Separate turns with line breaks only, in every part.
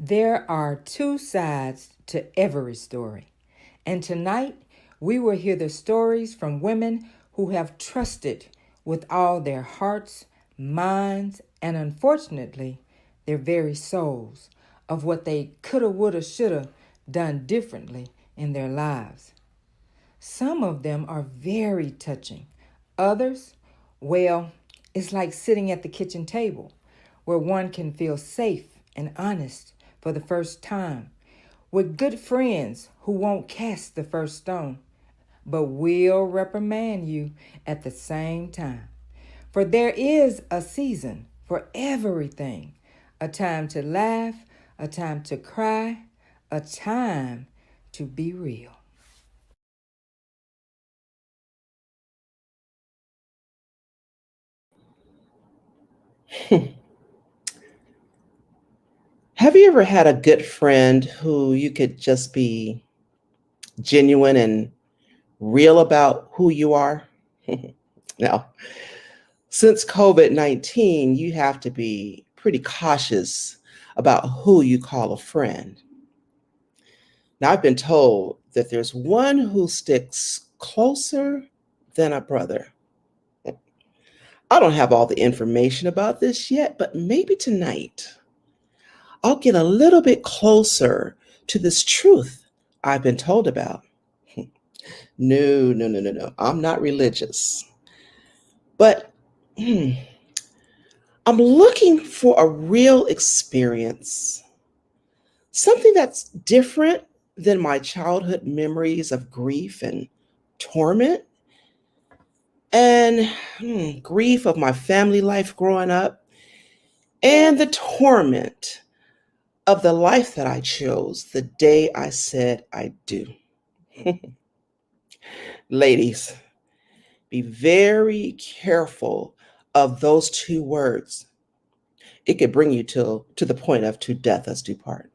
There are two sides to every story. And tonight, we will hear the stories from women who have trusted with all their hearts, minds, and unfortunately, their very souls of what they coulda, woulda, shoulda done differently in their lives. Some of them are very touching. Others, well, it's like sitting at the kitchen table where one can feel safe and honest for the first time, with good friends who won't cast the first stone, but will reprimand you at the same time. For there is a season for everything, a time to laugh, a time to cry, a time to be real.
Have you ever had a good friend who you could just be genuine and real about who you are? Now, since COVID-19, you have to be pretty cautious about who you call a friend. Now, I've been told that there's one who sticks closer than a brother. I don't have all the information about this yet, but maybe tonight I'll get a little bit closer to this truth I've been told about. No, no, no, no, no. I'm not religious. But I'm looking for a real experience, something that's different than my childhood memories of grief and torment and grief of my family life growing up and the torment of the life that I chose the day I said I do. Ladies, be very careful of those two words. It could bring you to the point of to death us do part.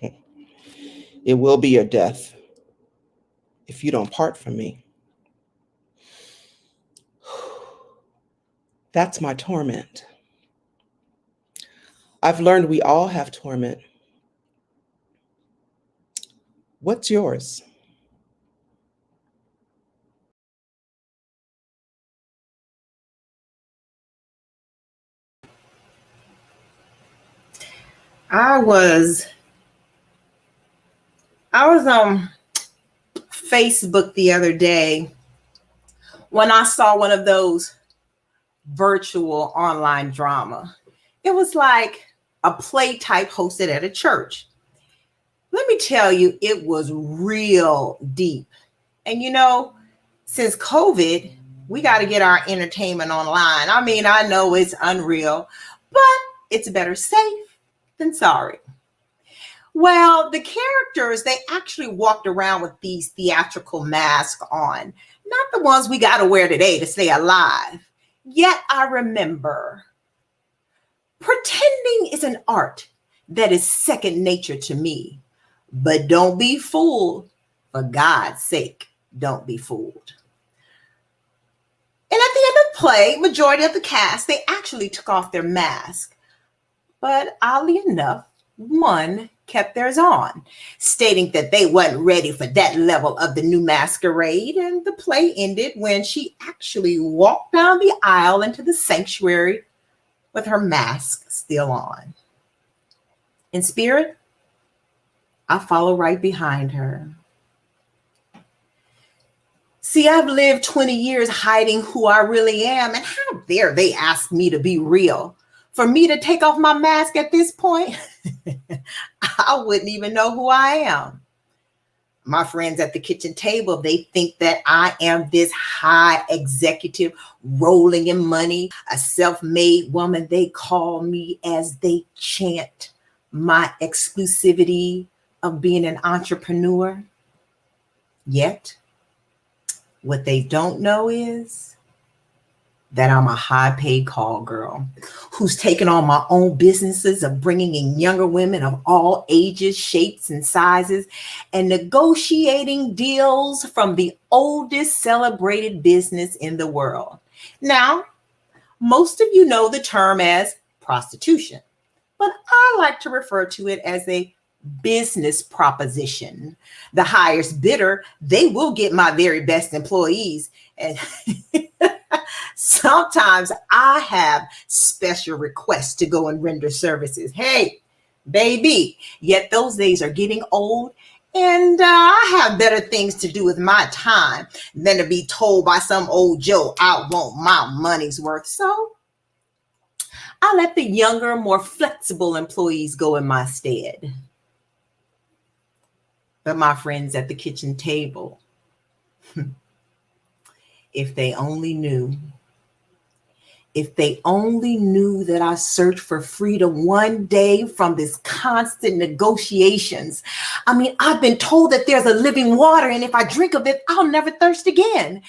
It will be your death if you don't part from me. That's my torment. I've learned we all have torment. What's yours?
I was I was on Facebook the other day when I saw one of those virtual online drama. It was like a play type hosted at a church. Let me tell you, it was real deep. And since COVID, we got to get our entertainment online. I mean, I know it's unreal, but it's better safe than sorry. Well, the characters, they actually walked around with these theatrical masks on, not the ones we got to wear today to stay alive. Yet I remember pretending is an art that is second nature to me. But don't be fooled. For God's sake, don't be fooled. And at the end of the play, majority of the cast, they actually took off their mask. But oddly enough, one kept theirs on, stating that they wasn't ready for that level of the new masquerade. And the play ended when she actually walked down the aisle into the sanctuary with her mask still on. In spirit, I follow right behind her. See, I've lived 20 years hiding who I really am, and how dare they ask me to be real? For me to take off my mask at this point, I wouldn't even know who I am. My friends at the kitchen table, they think that I am this high executive rolling in money, a self-made woman. They call me as they chant my exclusivity of being an entrepreneur. Yet, what they don't know is that I'm a high paid call girl who's taken on my own businesses of bringing in younger women of all ages, shapes, and sizes, and negotiating deals from the oldest celebrated business in the world. Now, most of you know the term as prostitution, but I like to refer to it as a business proposition. The highest bidder, they will get my very best employees. And sometimes I have special requests to go and render services. Hey, baby, yet those days are getting old. And I have better things to do with my time than to be told by some old Joe I want my money's worth. So I let the younger, more flexible employees go in my stead. But my friends at the kitchen table, if they only knew, if they only knew that I searched for freedom one day from this constant negotiations. I mean, I've been told that there's a living water, and if I drink of it, I'll never thirst again.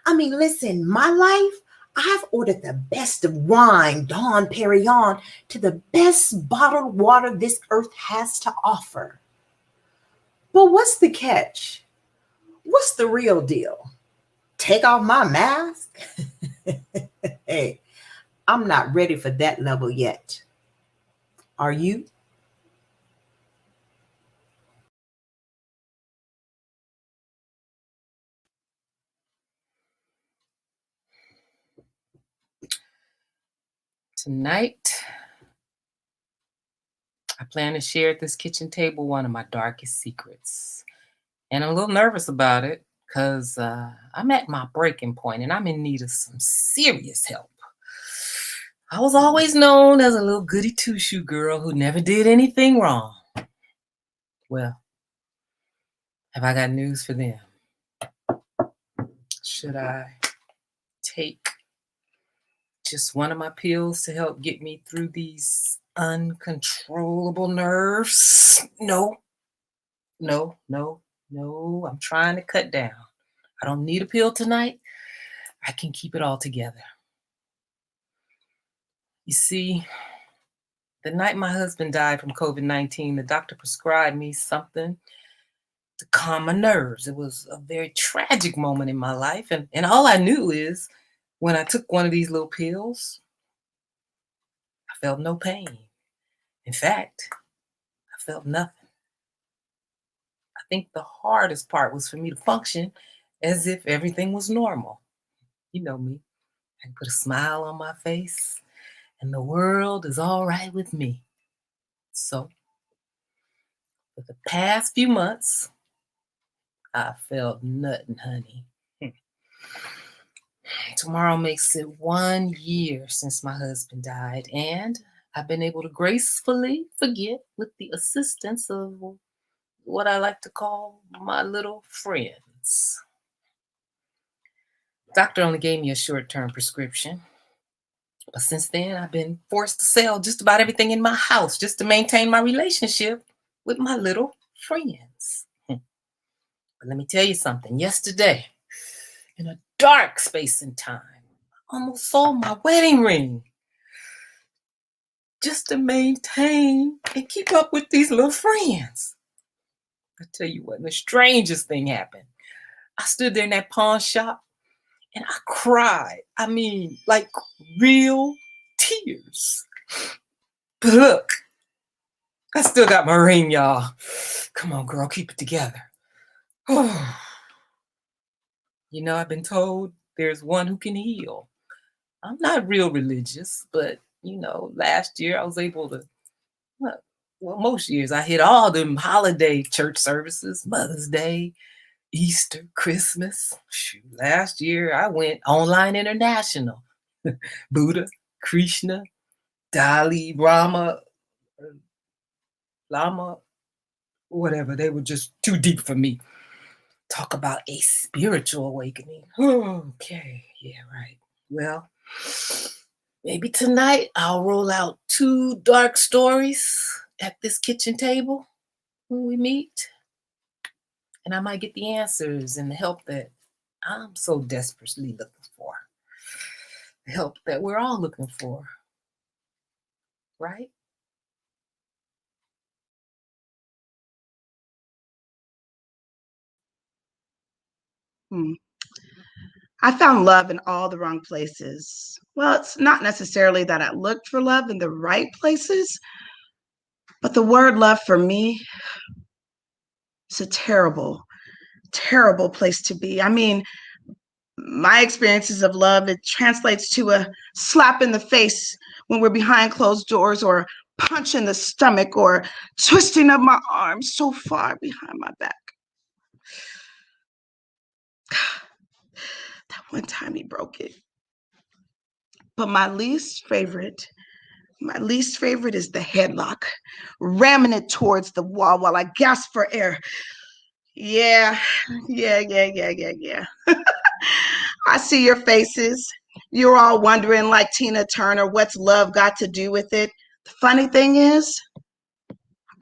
I mean, listen, my life, I've ordered the best of wine, Dom Perignon, to the best bottled water this earth has to offer. But what's the catch? What's the real deal? Take off my mask? Hey, I'm not ready for that level yet. Are you?
Tonight, I plan to share at this kitchen table one of my darkest secrets. And I'm a little nervous about it because I'm at my breaking point and I'm in need of some serious help. I was always known as a little goody two-shoe girl who never did anything wrong. Well, have I got news for them? Should I take just one of my pills to help get me through these uncontrollable nerves? No. I'm trying to cut down. I don't need a pill tonight. I can keep it all together. You see, the night my husband died from COVID-19, the doctor prescribed me something to calm my nerves. It was a very tragic moment in my life. And all I knew is when I took one of these little pills, I felt no pain. In fact, I felt nothing. I think the hardest part was for me to function as if everything was normal. You know me. I can put a smile on my face and the world is all right with me. So, for the past few months, I felt nothing, honey. Tomorrow makes it 1 year since my husband died, and I've been able to gracefully forget with the assistance of what I like to call my little friends. Doctor only gave me a short-term prescription. But since then, I've been forced to sell just about everything in my house just to maintain my relationship with my little friends. But let me tell you something. Yesterday, in a dark space and time, I almost sold my wedding ring just to maintain and keep up with these little friends. I tell you what, the strangest thing happened. I stood there in that pawn shop and I cried. I mean, like real tears. But look, I still got my ring, y'all. Come on, girl, keep it together. Oh. You know, I've been told there's one who can heal. I'm not real religious, but you know, last year I was able to, well, most years I hit all them holiday church services, Mother's Day, Easter, Christmas. Shoot, last year I went online international. Buddha, Krishna, Dali, Rama, Lama, whatever. They were just too deep for me. Talk about a spiritual awakening. Okay, yeah, right. Well, maybe tonight I'll roll out 2 dark stories at this kitchen table when we meet. And I might get the answers and the help that I'm so desperately looking for. The help that we're all looking for. Right?
I found love in all the wrong places. Well, it's not necessarily that I looked for love in the right places, but the word love for me is a terrible, terrible place to be. I mean, my experiences of love, it translates to a slap in the face when we're behind closed doors, or a punch in the stomach, or twisting of my arm so far behind my back. That one time he broke it. But my least favorite is the headlock, ramming it towards the wall while I gasp for air. Yeah, yeah. I see your faces. You're all wondering, like Tina Turner, what's love got to do with it? The funny thing is,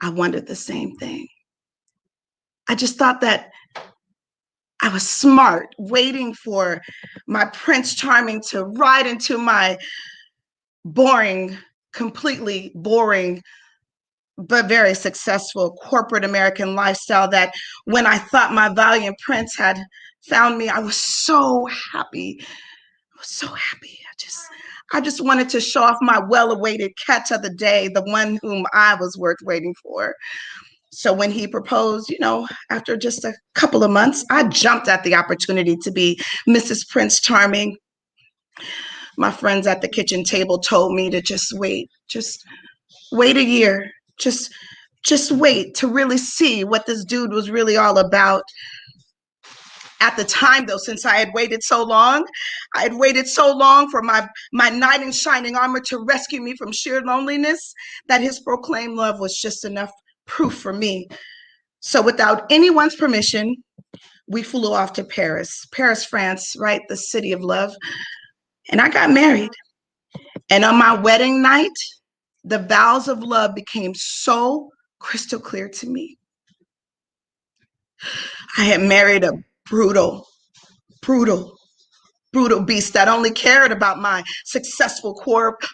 I wondered the same thing. I just thought that I was smart, waiting for my Prince Charming to ride into my boring, completely boring, but very successful corporate American lifestyle, that when I thought my valiant prince had found me, I was so happy. I was so happy. I just wanted to show off my well-awaited catch of the day, the one whom I was worth waiting for. So when he proposed, after just a couple of months, I jumped at the opportunity to be Mrs. Prince Charming. My friends at the kitchen table told me to just wait a year. Just wait to really see what this dude was really all about. At the time, though, since I had waited so long for my knight in shining armor to rescue me from sheer loneliness, that his proclaimed love was just enough proof for me. So without anyone's permission, we flew off to Paris, France, right? The city of love. And I got married. And on my wedding night, the vows of love became so crystal clear to me. I had married a brutal beast that only cared about my successful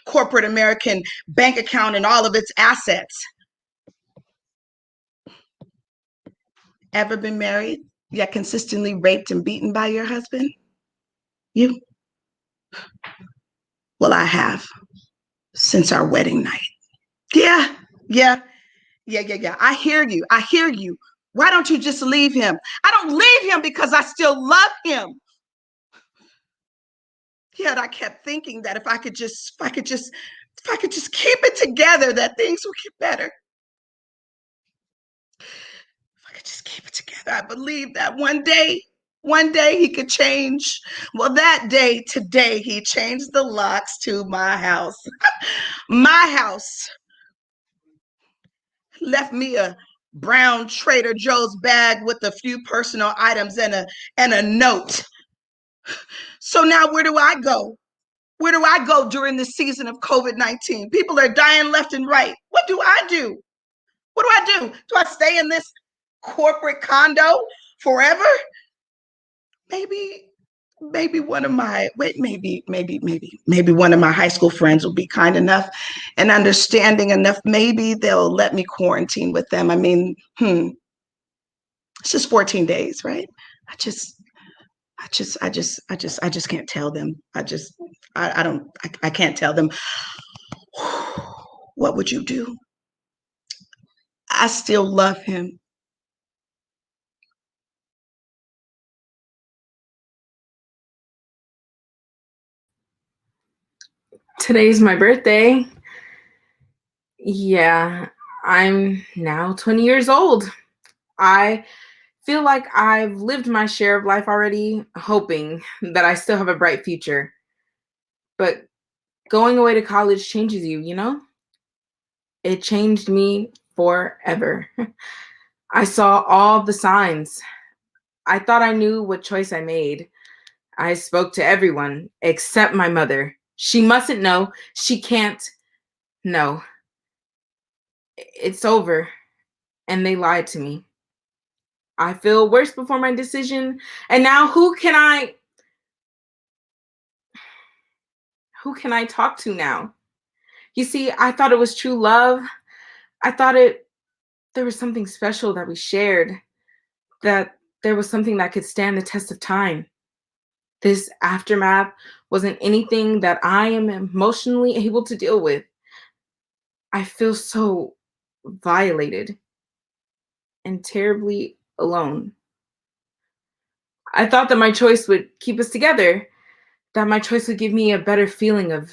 corporate American bank account and all of its assets. Ever been married, yet consistently raped and beaten by your husband? You? Well, I have, since our wedding night. Yeah. I hear you. Why don't you just leave him? I don't leave him because I still love him. Yet I kept thinking that if I could just keep it together, that things would get better. If I could just keep it together, I believed that one day he could change. Well, that day, today, he changed the locks to my house. My house. Left me a brown Trader Joe's bag with a few personal items and a note. So now where do I go? Where do I go during this season of COVID-19? People are dying left and right. What do I do? What do I do? Do I stay in this corporate condo forever? Maybe one of my one of my high school friends will be kind enough and understanding enough. Maybe they'll let me quarantine with them. I mean, it's just 14 days, right? I just can't tell them. I can't tell them. What would you do? I still love him.
Today's my birthday. Yeah, I'm now 20 years old. I feel like I've lived my share of life already, hoping that I still have a bright future. But going away to college changes you, you know? It changed me forever. I saw all the signs. I thought I knew what choice I made. I spoke to everyone except my mother. She mustn't know. She can't know. It's over. And they lied to me. I feel worse before my decision. And now who can I talk to now? You see, I thought it was true love. I thought there was something special that we shared, that there was something that could stand the test of time. This aftermath wasn't anything that I am emotionally able to deal with. I feel so violated and terribly alone. I thought that my choice would keep us together, that my choice would give me a better feeling of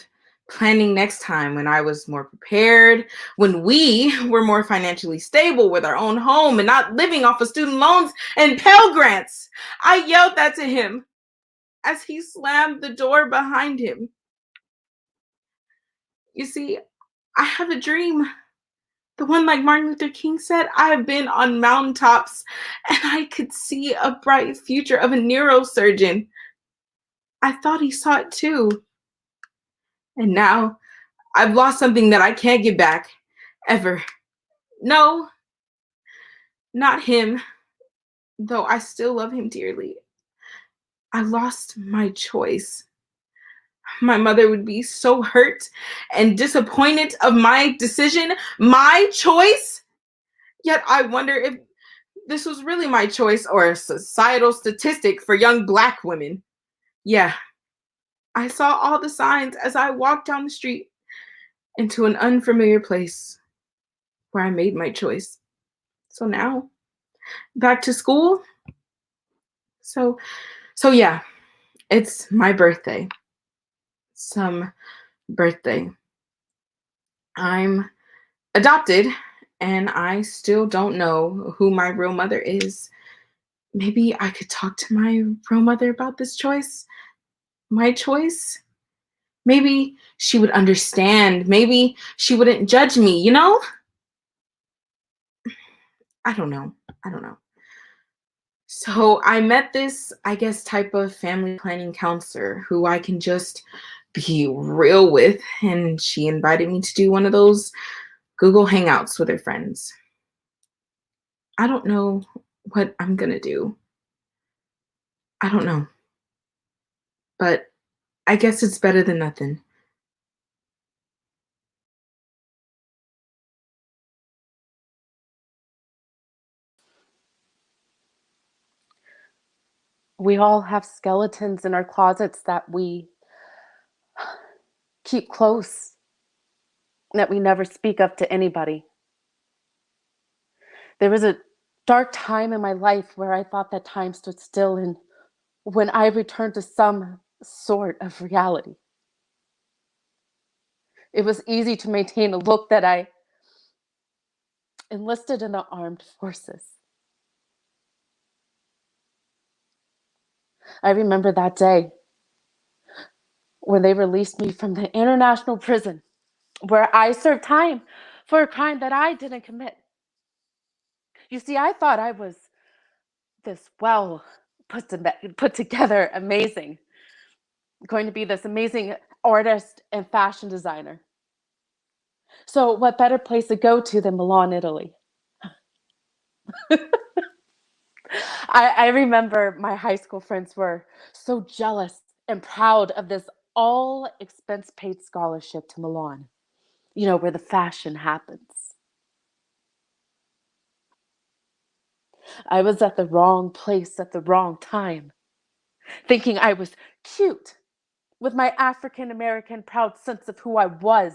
planning next time when I was more prepared, when we were more financially stable with our own home and not living off of student loans and Pell Grants. I yelled that to him as he slammed the door behind him. You see, I have a dream. The one like Martin Luther King said, I have been on mountaintops and I could see a bright future of a neurosurgeon. I thought he saw it too. And now I've lost something that I can't get back, ever. No, not him, though I still love him dearly. I lost my choice. My mother would be so hurt and disappointed of my decision, my choice. Yet I wonder if this was really my choice or a societal statistic for young Black women. Yeah, I saw all the signs as I walked down the street into an unfamiliar place where I made my choice. So now, back to school. So yeah, it's my birthday. Some birthday. I'm adopted and I still don't know who my real mother is. Maybe I could talk to my real mother about this choice. My choice. Maybe she would understand. Maybe she wouldn't judge me, you know? I don't know. I don't know. So I met this, I guess, type of family planning counselor who I can just be real with. And she invited me to do one of those Google Hangouts with her friends. I don't know what I'm going to do. I don't know. But I guess it's better than nothing.
We all have skeletons in our closets that we keep close, that we never speak of to anybody. There was a dark time in my life where I thought that time stood still, and when I returned to some sort of reality, it was easy to maintain a look that I enlisted in the armed forces. I remember that day when they released me from the international prison where I served time for a crime that I didn't commit. You see, I thought I was this well put together, amazing, going to be this amazing artist and fashion designer. So what better place to go to than Milan, Italy? I remember my high school friends were so jealous and proud of this all expense paid scholarship to Milan, you know, where the fashion happens. I was at the wrong place at the wrong time, thinking I was cute with my African American proud sense of who I was,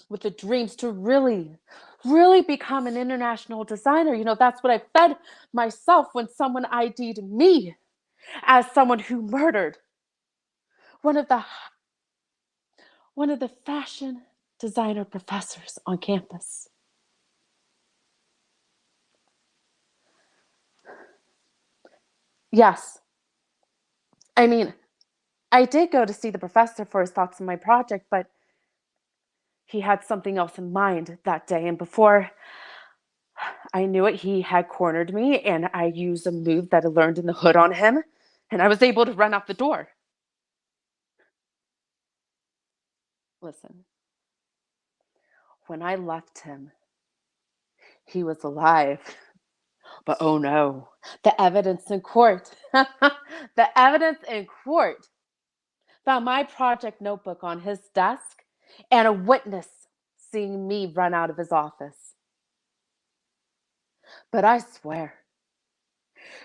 with the dreams to really become an international designer. You know, that's what I fed myself when someone ID'd me as someone who murdered one of the fashion designer professors on campus. Yes. I mean, I did go to see the professor for his thoughts on my project, but he had something else in mind that day. And before I knew it, he had cornered me, and I used a move that I learned in the hood on him, and I was able to run out the door. Listen, when I left him, he was alive. But oh no, the evidence in court, the evidence in court found my project notebook on his desk and a witness seeing me run out of his office. But I swear,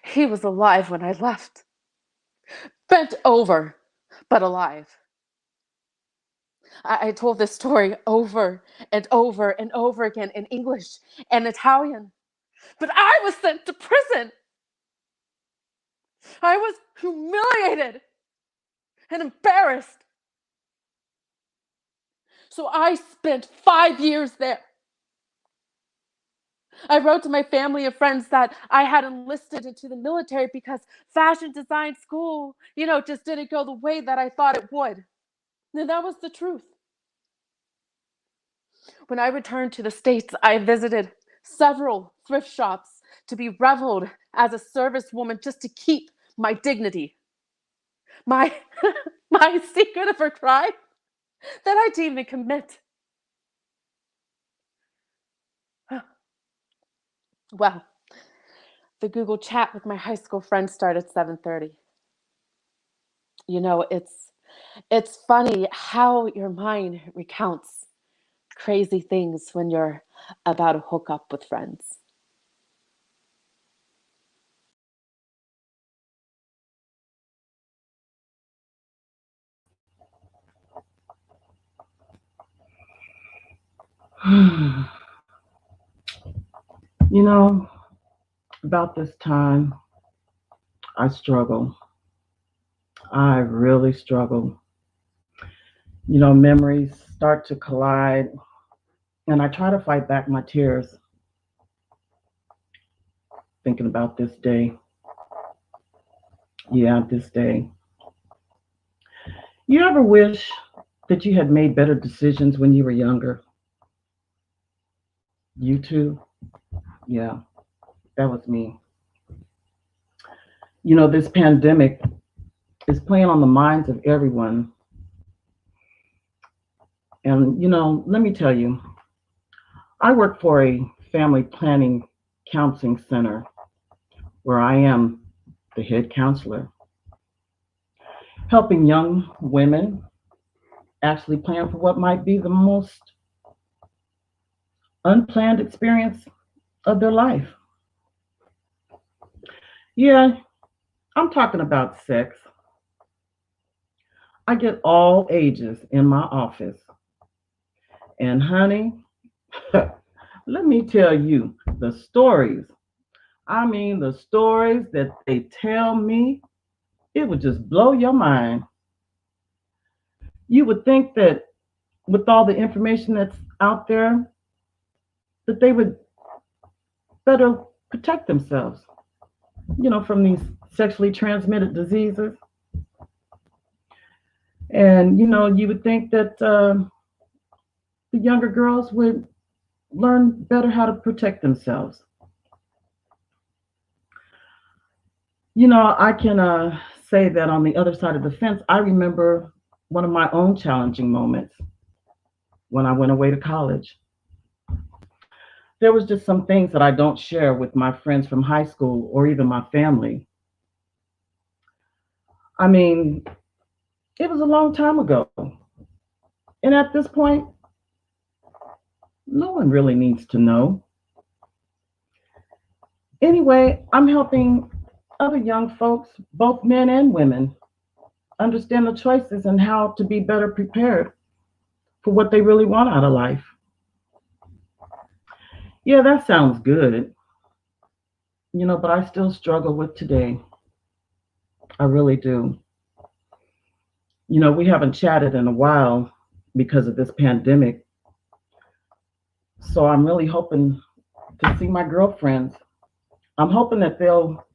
he was alive when I left. bent over, but alive. I told this story over and over and over again in English and Italian, but I was sent to prison. I was humiliated and embarrassed. So I spent 5 years there. I wrote to my family and friends that I had enlisted into the military because fashion design school, just didn't go the way that I thought it would. And that was the truth. When I returned to the States, I visited several thrift shops to be reveled as a servicewoman just to keep my dignity. My, my secret of a crime that I didn't even commit. Well, the Google chat with my high school friends started at 7:30. It's funny how your mind recounts crazy things when you're about to hook up with friends.
You know, about this time, I struggle. I really struggle. Memories start to collide, and I try to fight back my tears thinking about this day. Yeah, this day. You ever wish that you had made better decisions when you were younger? You too? Yeah, that was me. This pandemic is playing on the minds of everyone. And, let me tell you, I work for a family planning counseling center where I am the head counselor, helping young women actually plan for what might be the most unplanned experience of their life. Yeah, I'm talking about sex. I get all ages in my office. And honey, let me tell you the stories. I mean, the stories that they tell me, it would just blow your mind. You would think that with all the information that's out there, that they would better protect themselves, from these sexually transmitted diseases. And, you would think that the younger girls would learn better how to protect themselves. I can say that on the other side of the fence, I remember one of my own challenging moments when I went away to college. There was just some things that I don't share with my friends from high school or even my family. I mean, it was a long time ago. And at this point, no one really needs to know. Anyway, I'm helping other young folks, both men and women, understand the choices and how to be better prepared for what they really want out of life. Yeah, that sounds good, but I still struggle with today. I really do. We haven't chatted in a while because of this pandemic. So I'm really hoping to see my girlfriends. I'm hoping that they'll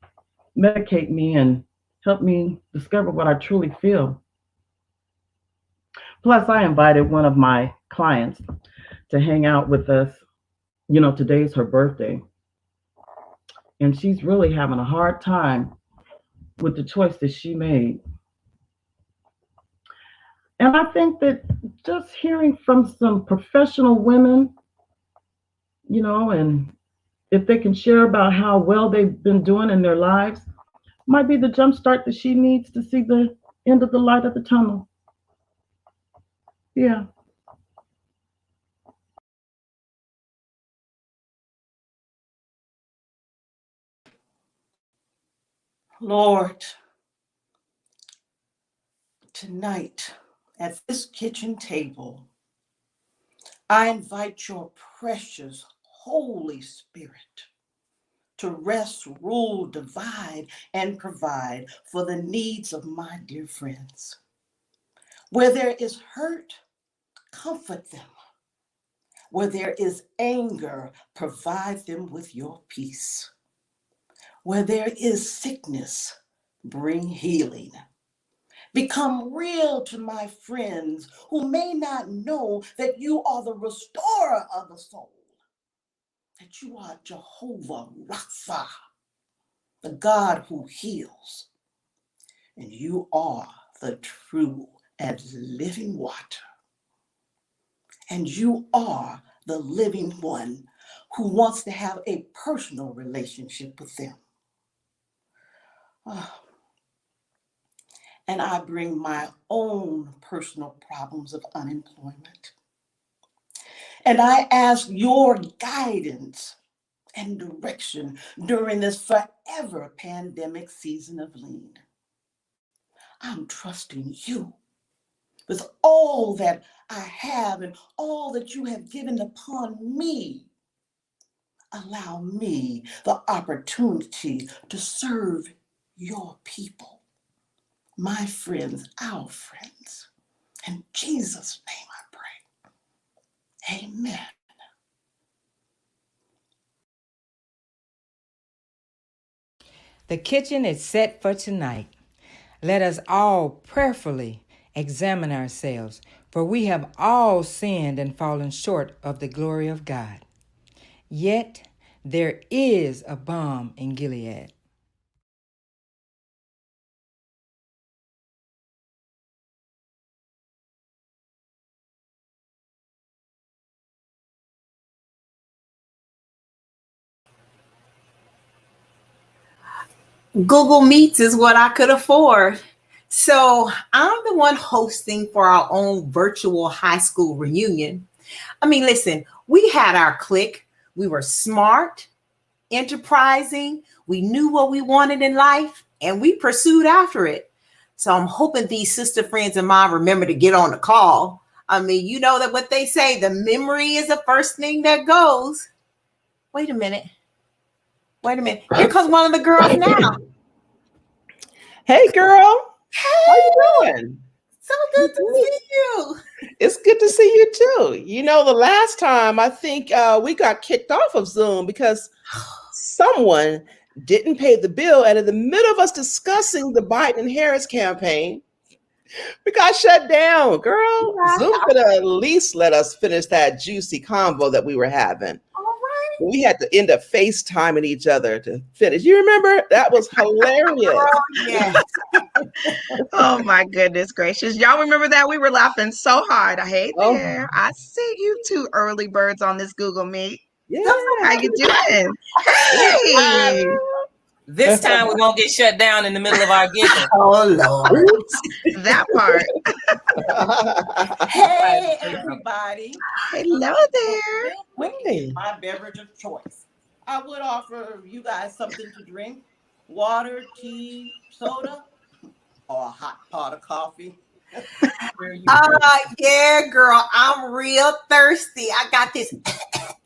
medicate me and help me discover what I truly feel. Plus, I invited one of my clients to hang out with us. Today's her birthday. And she's really having a hard time with the choice that she made. And I think that just hearing from some professional women, and if they can share about how well they've been doing in their lives, might be the jump start that she needs to see the end of the light of the tunnel. Yeah.
Lord, Tonight, at this kitchen table, I invite your precious Holy Spirit to rest, rule, divide, and provide for the needs of my dear friends. Where there is hurt, comfort them. Where there is anger, provide them with your peace. Where there is sickness, bring healing. Become real to my friends who may not know that you are the restorer of the soul, that you are Jehovah Rapha, the God who heals, and you are the true and living water. And you are the living one who wants to have a personal relationship with them. And I bring my own personal problems of unemployment. And I ask your guidance and direction during this forever pandemic season of lean. I'm trusting you with all that I have and all that you have given upon me. Allow me the opportunity to serve your people, my friends, our friends. In Jesus' name I pray. Amen.
The kitchen is set for tonight. Let us all prayerfully examine ourselves, for we have all sinned and fallen short of the glory of God. Yet there is a balm in Gilead.
Google Meets is what I could afford. So I'm the one hosting for our own virtual high school reunion. I mean, listen, we had our clique. We were smart, enterprising. We knew what we wanted in life and we pursued after it. So I'm hoping these sister friends of mine remember to get on the call. I mean, you know that what they say, the memory is the first thing that goes. Wait a minute. Here comes one of the girls now.
Hey, girl.
Hey,
How you doing?
so good to see you.
It's good to see you too. You know, the last time I think we got kicked off of Zoom because someone didn't pay the bill, and in the middle of us discussing the Biden and Harris campaign, we got shut down, girl.
Yeah.
Zoom could at least let us finish that juicy convo that we were having.
All right.
We had to end up FaceTiming each other to finish. You remember? That was hilarious.
Girl, yes.
Oh my goodness gracious. Y'all remember that? We were laughing so hard. Hey
Oh.
there. I see you two early birds on this Google Meet.
Yeah.
How you doing? Hey.
This time we're gonna get shut down in the middle of our giggle.
Oh, Lord.
That part.
Hey, everybody.
Hello there.
Quickly, my beverage of choice. I would offer you guys something to drink. Water, tea, soda, or a hot pot of coffee.
Yeah, girl, I'm real thirsty. I got this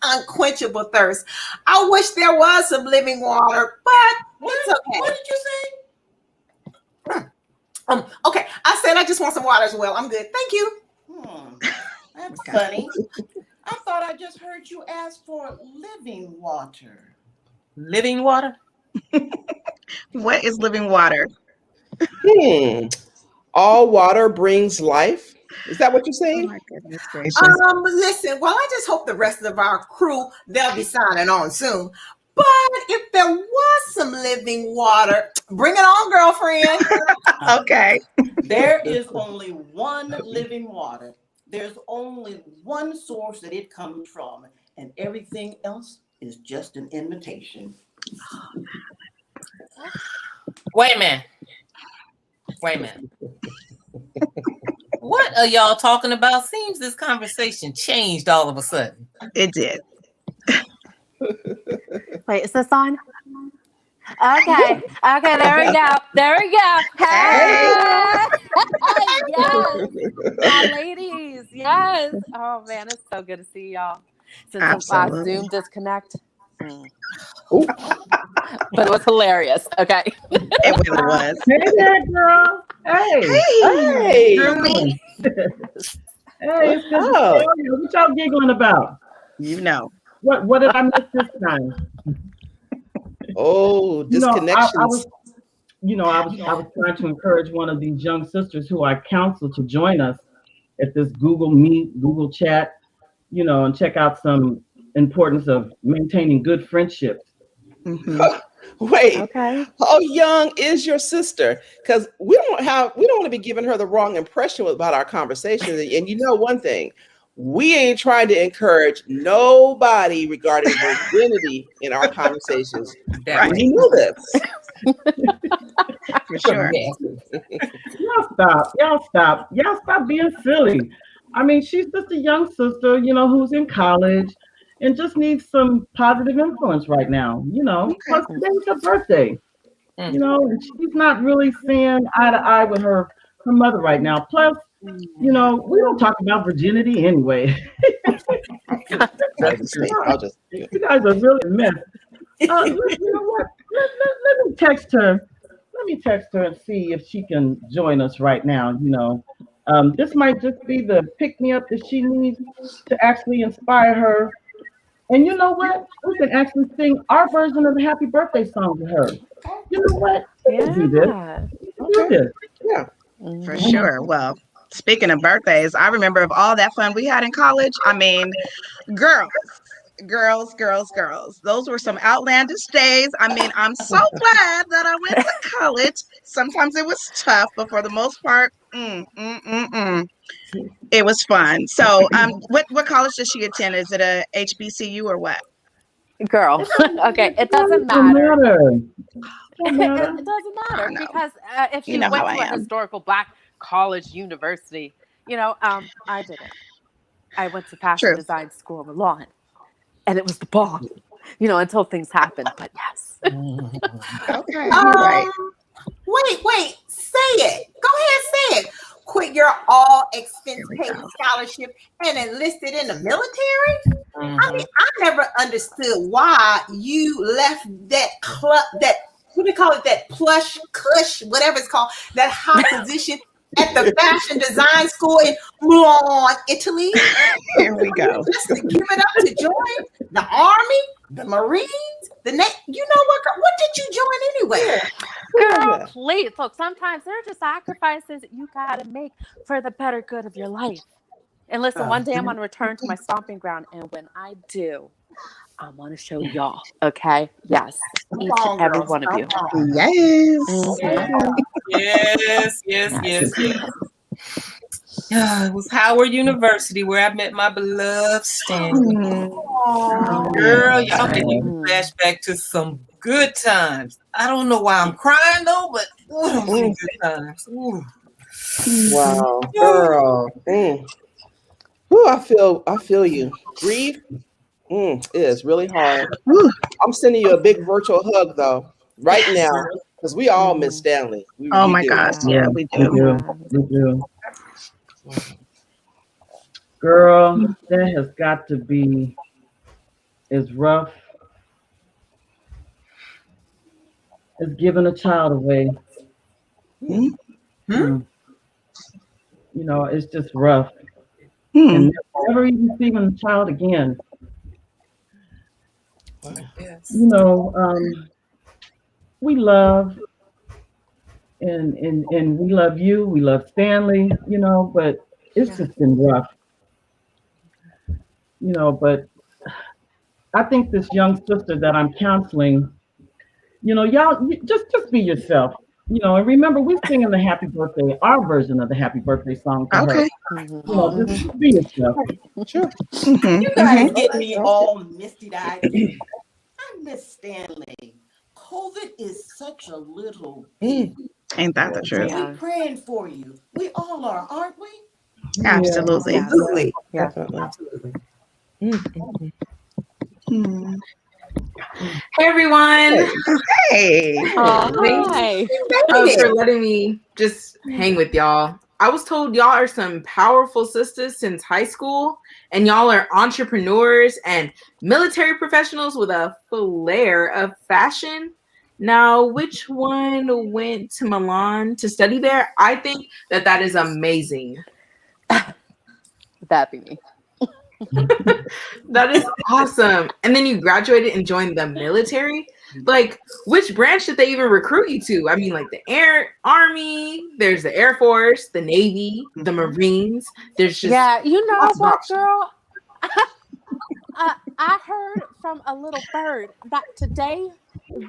unquenchable thirst. I wish there was some living water, but it's okay.
What did you say?
Okay, I said I just want some water as well. I'm good. Thank you.
That's funny. I thought I just heard you ask for living water.
Living water?
What is living water?
All water brings life. Is that what you're
Oh
saying?
my goodness gracious.
Listen, well, I just hope the rest of our crew, they'll be signing on soon. But if there was some living water, bring it on, girlfriend.
Okay.
There is only one living water. There's only one source that it comes from, and everything else is just an invitation.
Wait a minute. What are y'all talking about? Seems this conversation changed all of a sudden.
It did.
Wait, is this on? Okay, there we go. Hey, yes, my ladies, yes. Oh man, it's so good to see y'all since the last
Absolutely.
Zoom disconnect.
Ooh.
But it was hilarious. Okay.
It really was.
Hey there, girl. Hey.
Hey.
Drew.
Hey, it's good to
Oh.
see you. What y'all giggling about?
You know.
What did I miss this time?
Oh,
You know, I
disconnections.
was trying to encourage one of these young sisters who I counsel to join us at this Google Meet, Google Chat, and check out some importance of maintaining good friendships.
Mhm.
Wait,
Okay.
how young is your sister? Because we don't want to be giving her the wrong impression about our conversation. And you know one thing, we ain't trying to encourage nobody regarding virginity in our conversations.
That
You know this.
For sure.
Y'all stop being silly. I mean, she's just a young sister, who's in college and just needs some positive influence right now, Plus today's her birthday, and she's not really seeing eye to eye with her mother right now. Plus, we don't talk about virginity anyway.
I'll just
You guys are really a mess. You know what? Let me text her. Let me text her and see if she can join us right now. This might just be the pick me up that she needs to actually inspire her. And you know what? We can actually sing our version of the happy birthday song to her. You know what? We can do this.
Yeah.
We can do this.
Yeah.
For sure. Well, speaking of birthdays, I remember of all that fun we had in college. I mean, girls. Those were some outlandish days. I mean, I'm so glad that I went to college. Sometimes it was tough, but for the most part, it was fun. So, what college does she attend? Is it a HBCU or what?
Girl. Okay. It doesn't
Don't
matter.
matter.
It doesn't matter
know.
because if
You
she
know
went
how
to
I
a
am.
historical Black college university, I didn't. I went to fashion
True.
design school in Milan, and it was the bomb, until things happened. But yes.
Okay, you're right.
Wait, say it. Go ahead, say it. Quit your all expense paid scholarship and enlisted in the military? I mean, I never understood why you left that club, that, what do you call it, that plush cush, whatever it's called, that high position at the fashion design school in Milan, Italy.
Here we go.
Just to give it up to join the Army, the Marines, the Navy. You know what? What did you join anyway?
Girl, please. Look, sometimes there are just sacrifices that you got to make for the better good of your life. And listen, one day I'm going to return to my stomping ground. And when I do, I want to show y'all, okay? Yes. Each and every one of you.
Yes.
Yes. It was Howard University where I met my beloved Stanley. Girl, y'all made me flashback to some good times. I don't know why I'm crying though, but some good times. Ooh.
Wow, girl. Ooh, I feel you. Grief is really hard. I'm sending you a big virtual hug though, right now, because we all miss Stanley.
Oh
we
my
do.
gosh, yeah, we
We
do.
do. Girl, that has got to be as rough as giving a child away. It's just rough. And never even seeing the child again.
Yes.
We love and we love you, we love Stanley, but it's just been rough. But I think this young sister that I'm counseling, y'all just be yourself, and remember we're singing the happy birthday, our version of the happy birthday song to her. Just be yourself.
Sure.
You guys get me all misty-eyed. I miss Stanley. COVID is such a little
Ain't that the truth?
We're praying for you. We all are, aren't we?
Absolutely.
Absolutely.
Definitely.
Hey everyone.
Hey.
Hi.
For letting me just hang with y'all. I was told y'all are some powerful sisters since high school, and y'all are entrepreneurs and military professionals with a flair of fashion. Now, which one went to Milan to study there? I think that is amazing.
That'd be me.
That is awesome. And then you graduated and joined the military? Like, which branch did they even recruit you to? I mean, like the Army, there's the Air Force, the Navy, the Marines. There's just
Yeah, you know
lots of
what,
options.
girl? I heard from a little bird that today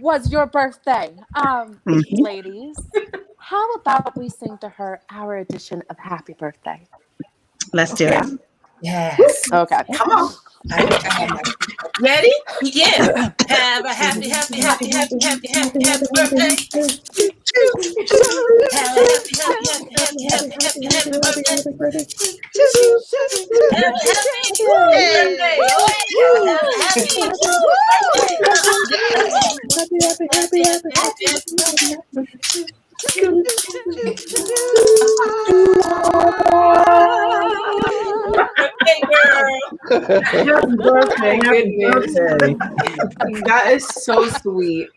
was your birthday. Ladies, how about we sing to her our edition of Happy Birthday?
Let's do it.
Yes.
Okay.
Come on.
Ready? Begin. Have a happy birthday. Have a happy birthday. Have a happy birthday. Hey, girl.
Happy birthday. Happy
Goodness.
birthday.
That is so sweet.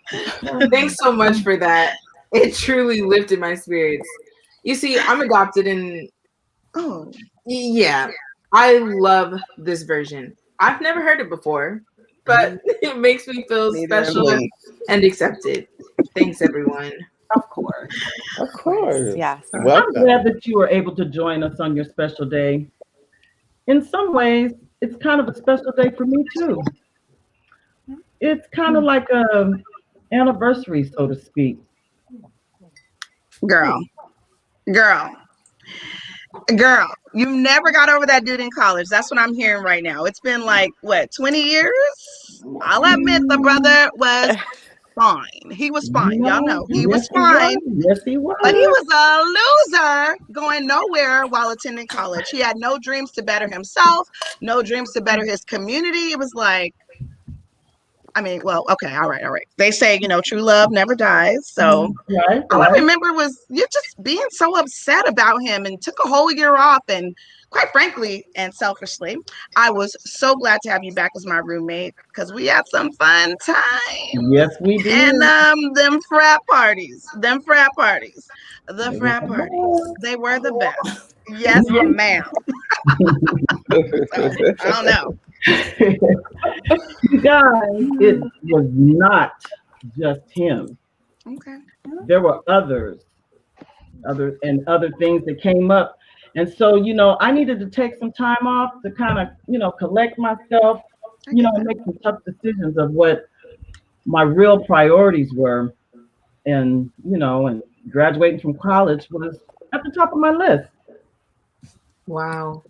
Thanks so much for that. It truly lifted my spirits. You see, I'm adopted, and
Oh,
yeah, I love this version. I've never heard it before, but it makes me feel
Neither have
special
we.
and accepted. Thanks, everyone.
Of course.
Of course.
Yes.
I'm
Welcome.
glad that you were able to join us on your special day. In some ways, it's kind of a special day for me too. It's kind of like a anniversary, so to speak.
girl, you never got over that dude in college. That's what I'm hearing right now. It's been like, what, 20 years? I'll admit the brother was fine. He was fine. Y'all know he was fine.
Yes, he was.
But he was a loser going nowhere while attending college. He had no dreams to better himself, no dreams to better his community. It was like, I mean, well, okay, all right. They say, true love never dies. So
Right,
all I
right.
remember was you just being so upset about him and took a whole year off. And quite frankly and selfishly, I was so glad to have you back as my roommate because we had some fun time.
Yes, we did.
And them frat parties, the frat parties, they were the best. Yes, ma'am. So, I don't know.
You guys, it was not just him.
Okay.
There were other things that came up. And so, I needed to take some time off to kind of, collect myself, and make some tough decisions of what my real priorities were. And, and graduating from college was at the top of my list.
Wow.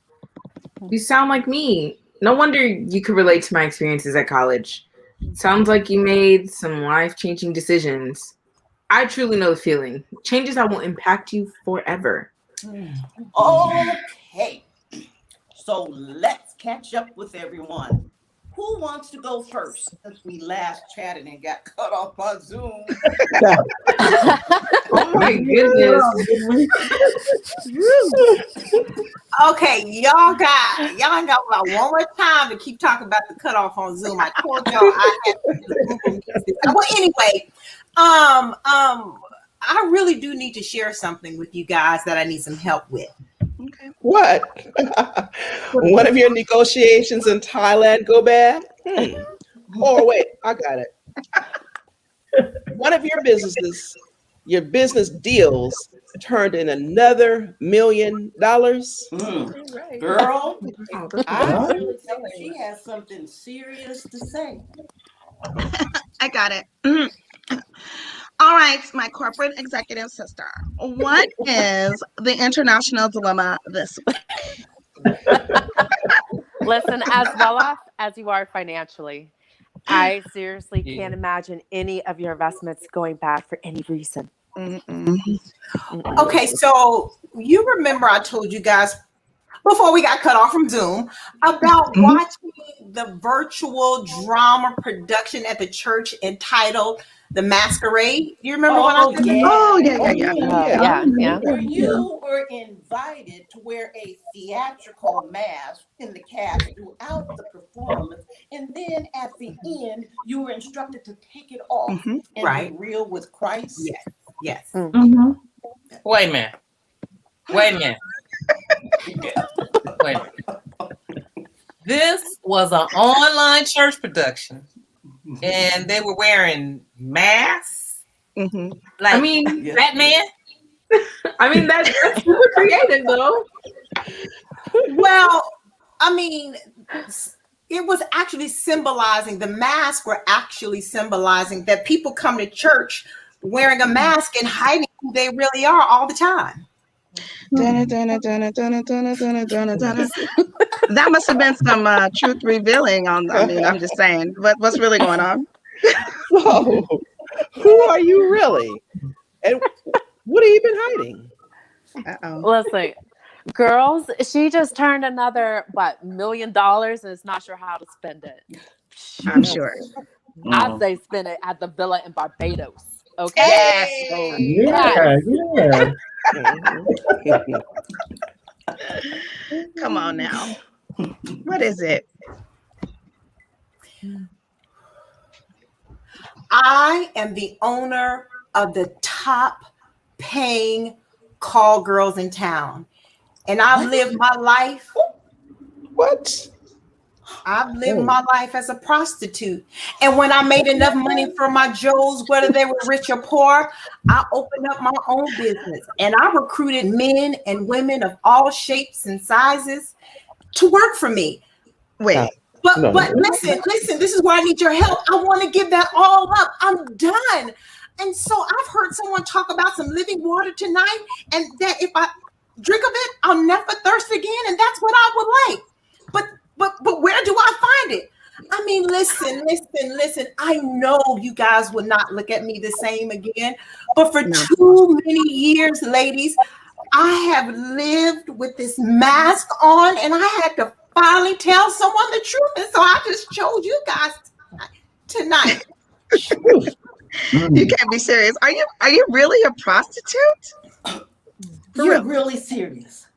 You sound like me. No wonder you could relate to my experiences at college. Sounds like you made some life-changing decisions. I truly know the feeling. Changes that will impact you forever.
Okay, so let's catch up with everyone. Who wants to go first since we last chatted and got cut off on Zoom?
Oh my goodness.
Okay, y'all got about one more time to keep talking about the cutoff on Zoom. I told y'all I had to do the Google Meet. Well, anyway, I really do need to share something with you guys that I need some help with.
Okay.
What? One of your negotiations in Thailand go bad? Oh, wait, I got it. One of your business deals turned in another $1 million.
Girl, I really think she has something serious to say.
I got it. All right, my corporate executive sister. What is the international dilemma this week?
Listen, as well off as you are financially, I seriously can't imagine any of your investments going bad for any reason.
Okay, so you remember I told you guys before we got cut off from Zoom about watching the virtual drama production at the church entitled the masquerade. You remember when I said that?
Oh, yeah.
Yeah.
Where you were invited to wear a theatrical mask in the cast throughout the performance, and then at the end, you were instructed to take it off
Mhm.
and
Right.
be real with Christ.
Yes. Yes.
Mhm.
Wait a minute. Wait a minute. Wait a minute. This was an online church production, and they were wearing masks.
Mhm.
Like
I mean,
Yes.
Batman.
that's super creative though.
Well, I mean, it was actually symbolizing, the masks were actually symbolizing that people come to church wearing a mask and hiding who they really are all the time.
Dun, dun, dun, dun, dun, dun, dun, dun, dun, dun. That must have been some truth revealing on. I mean, I'm just saying, what's really going on?
So, who are you really? And what are you been hiding?
Uh-oh.
Listen, girls, she just turned another $1 million and is not sure how to spend it.
I'm sure.
I say spend it at the villa in Barbados. Okay.
Yes.
Yeah, yeah.
Come on now. What is it?
I am the owner of the top paying call girls in town. And I've lived my life.
What?
I've lived my life as a prostitute. And when I made enough money for my Joes, whether they were rich or poor, I opened up my own business. And I recruited men and women of all shapes and sizes to work for me.
Wait.
But
No.
listen, this is where I need your help. I want to give that all up. I'm done. And so I've heard someone talk about some living water tonight, and that if I drink of it, I'll never thirst again. And that's what I would like. But where do I find it? I mean, listen. I know you guys would not look at me the same again. But for too many years, ladies, I have lived with this mask on, and I had to finally tell someone the truth. And so I just chose you guys tonight.
You can't be serious. Are you really a prostitute?
You're really serious.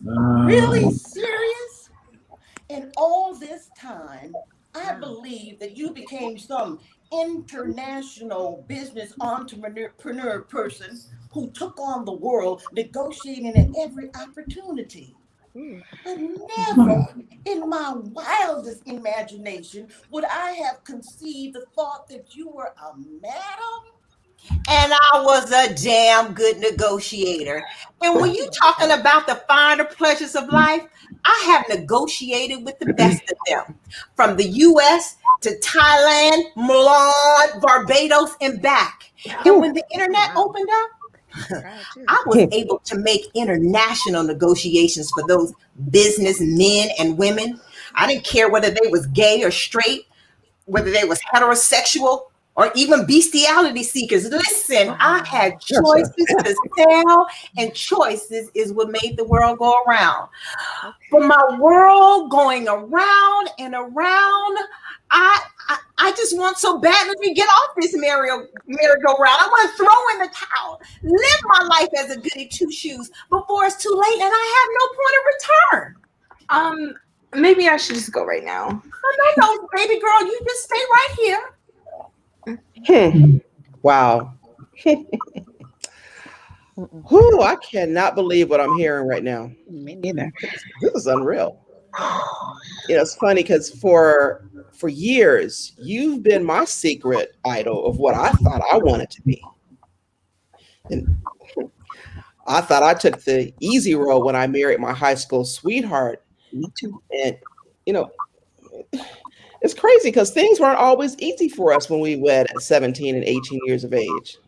Really serious? In all this time, I believe that you became some international business entrepreneur person who took on the world, negotiating at every opportunity. But never in my wildest imagination would I have conceived the thought that you were a madam.
And I was a damn good negotiator. And when you talking about the finer pleasures of life, I have negotiated with the best of them, from the US to Thailand, Milan, Barbados, and back. And when the internet opened up, I was able to make international negotiations for those business men and women. I didn't care whether they was gay or straight, whether they was heterosexual or even bestiality seekers. Listen, I had choices to sell, and choices is what made the world go around. But my world going around and around, I just want so badly to get off this merry-go-round. I want to throw in the towel, live my life as a goody two-shoes before it's too late and I have no point of return.
Maybe I should just go right now.
No, baby girl, you just stay right here.
Wow. Whew, I cannot believe what I'm hearing right now.
Me neither.
This is unreal. It's funny because for years, you've been my secret idol of what I thought I wanted to be. And I thought I took the easy road when I married my high school sweetheart.
Me too.
And, it's crazy because things weren't always easy for us when we wed at 17 and 18 years of age.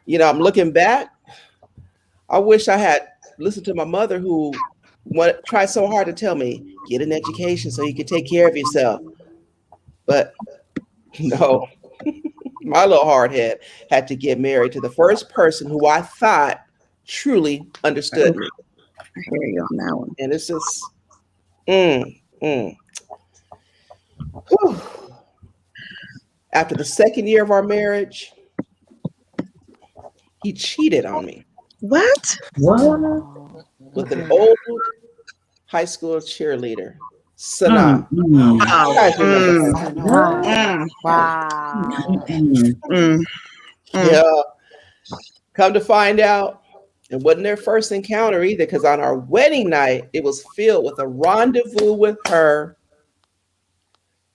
I'm looking back. I wish I had listened to my mother, who tried so hard to tell me, get an education so you can take care of yourself. But no, my little hard head had to get married to the first person who I thought truly understood me.
I hear you on that one.
And it's just, Whew. After the second year of our marriage, he cheated on me
What?
What?
with an old high school cheerleader, Sana.
Mm.
You
Oh,
guys remember her?
Sanaa.
mm,
Wow.
Mm.
mm, mm.
Yeah. Come to find out, it wasn't their first encounter either, because on our wedding night, it was filled with a rendezvous with her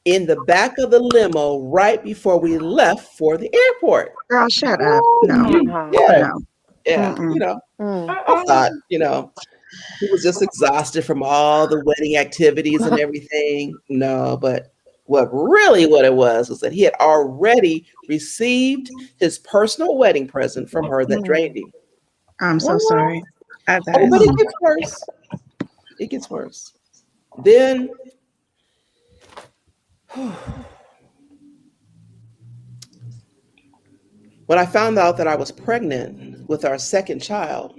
in the back of the limo right before we left for the airport.
Girl, shut up. No,
Uh-huh.
Yeah,
What?
yeah.
Mm-mm.
You know,
Mm.
I thought, he was just exhausted from all the wedding activities and everything. No, but what it was that he had already received his personal wedding present from her that drained him.
I'm so sorry. That
Oh, but
is.
it gets worse. It gets worse. Then when I found out that I was pregnant with our second child,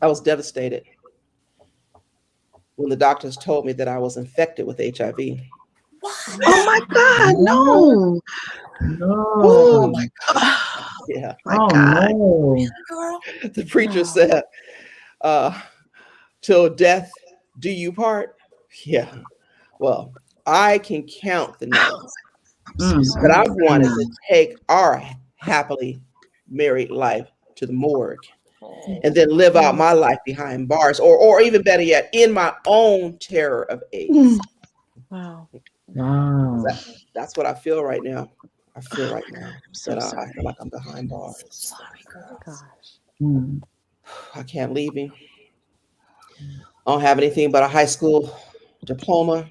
I was devastated when the doctors told me that I was infected with HIV.
Oh my God, no.
Oh
No.
my God. Yeah.
My
Oh
God.
no.
Girl.
The preacher said, till death do you part. Yeah. Well, I can count the nights
I'm so
Mm.
sorry.
that I've wanted to take our happily married life to the morgue and then live out my life behind bars, or even better yet, in my own terror of AIDS.
Wow.
Wow.
That's what I feel right now. I feel right now
I'm so
that I
sorry.
feel like I'm behind bars.
Sorry, girl.
Gosh.
Mm.
I can't leave him. I don't have anything but a high school diploma.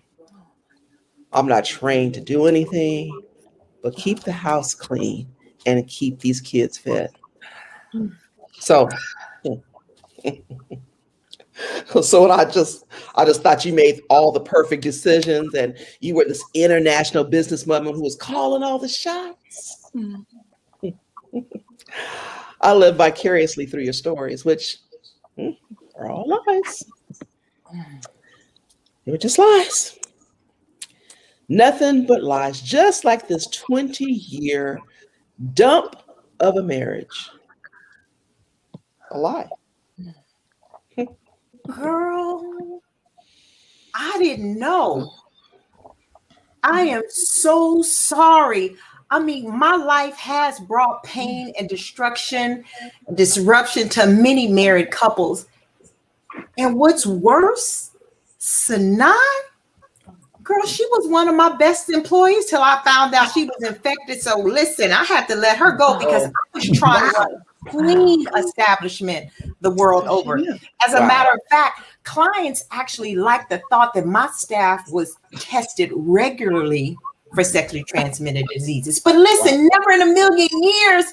I'm not trained to do anything but keep the house clean and keep these kids fed. So, so I just thought you made all the perfect decisions, and you were this international businesswoman who was calling all the shots.
Mm.
I live vicariously through your stories, which are all lies. They were just lies. Nothing but lies, just like this 20-year dump of a marriage. A lie.
Girl, I didn't know. I am so sorry. I mean, my life has brought pain and destruction, disruption to many married couples. And what's worse, Sanaa, girl, she was one of my best employees till I found out she was infected. So listen, I had to let her go because I was trying to run a clean establishment the world over. As a
Wow.
matter of fact, clients actually liked the thought that my staff was tested regularly for sexually transmitted diseases. But listen, never in a million years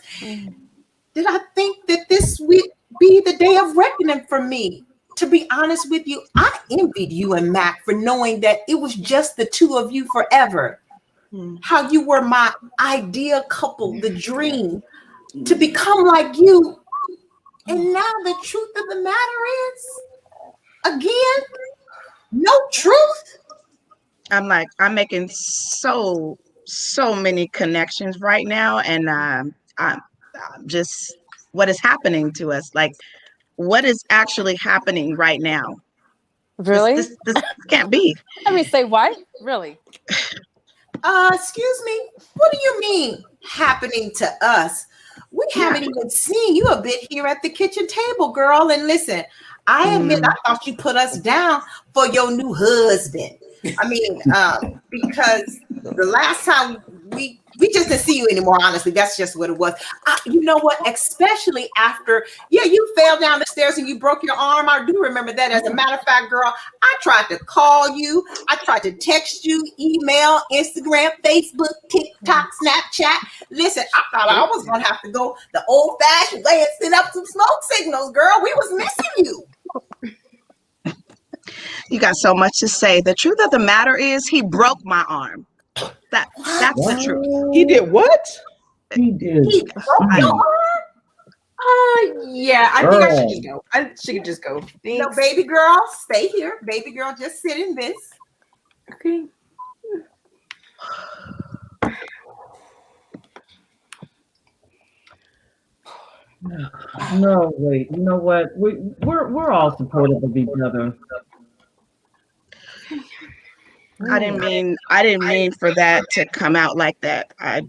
did I think that this would be the day of reckoning for me. To be honest with you, I envied you and Mac for knowing that it was just the two of you forever. How you were my ideal couple, the dream, to become like you. And now the truth of the matter is, again, no truth.
I'm making so many connections right now, and I'm just what is happening to us. Like, what is actually happening right now?
Really?
This can't be.
Let me say what? Really?
Excuse me, what do you mean happening to us? We haven't even seen you a bit here at the kitchen table, girl. And listen, I admit I thought you put us down for your new husband. I mean, because the last time we just didn't see you anymore, honestly. That's just what it was. You know what? Especially after, you fell down the stairs and you broke your arm. I do remember that. As a matter of fact, girl, I tried to call you. I tried to text you, email, Instagram, Facebook, TikTok, Snapchat. Listen, I thought I was going to have to go the old-fashioned way and set up some smoke signals, girl. We was missing you.
You got so much to say. The truth of the matter is, he broke my arm. That's the truth.
He did what?
He did.
He broke your arm?
Yeah, I think I should just go. I should just go.
No,
Thanks.
baby girl, stay here. Baby girl, just sit in this.
Okay.
No, wait. You know what? We're all supportive of each other.
I didn't mean for that to come out like that. I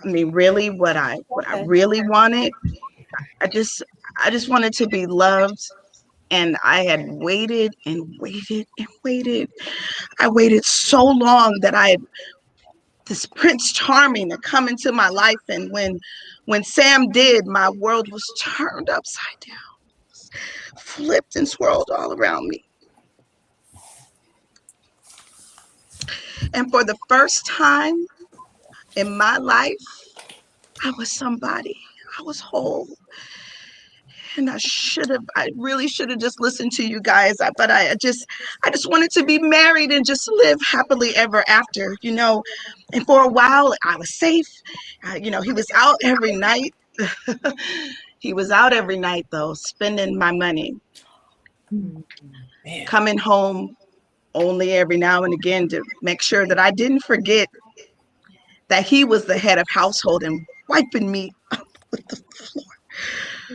mean, really, what I really wanted, I just wanted to be loved, and I had waited and waited and waited. I waited so long that I had this Prince Charming to come into my life, and when Sam did, my world was turned upside down, flipped and swirled all around me. And for the first time in my life, I was somebody. I was whole. And I really should have just listened to you guys. But I just wanted to be married and just live happily ever after, you know. And for a while, I was safe. You know, he was out every night. He was out every night, though, spending my money.
Man.
Coming home only every now and again to make sure that I didn't forget that he was the head of household and wiping me up with the floor.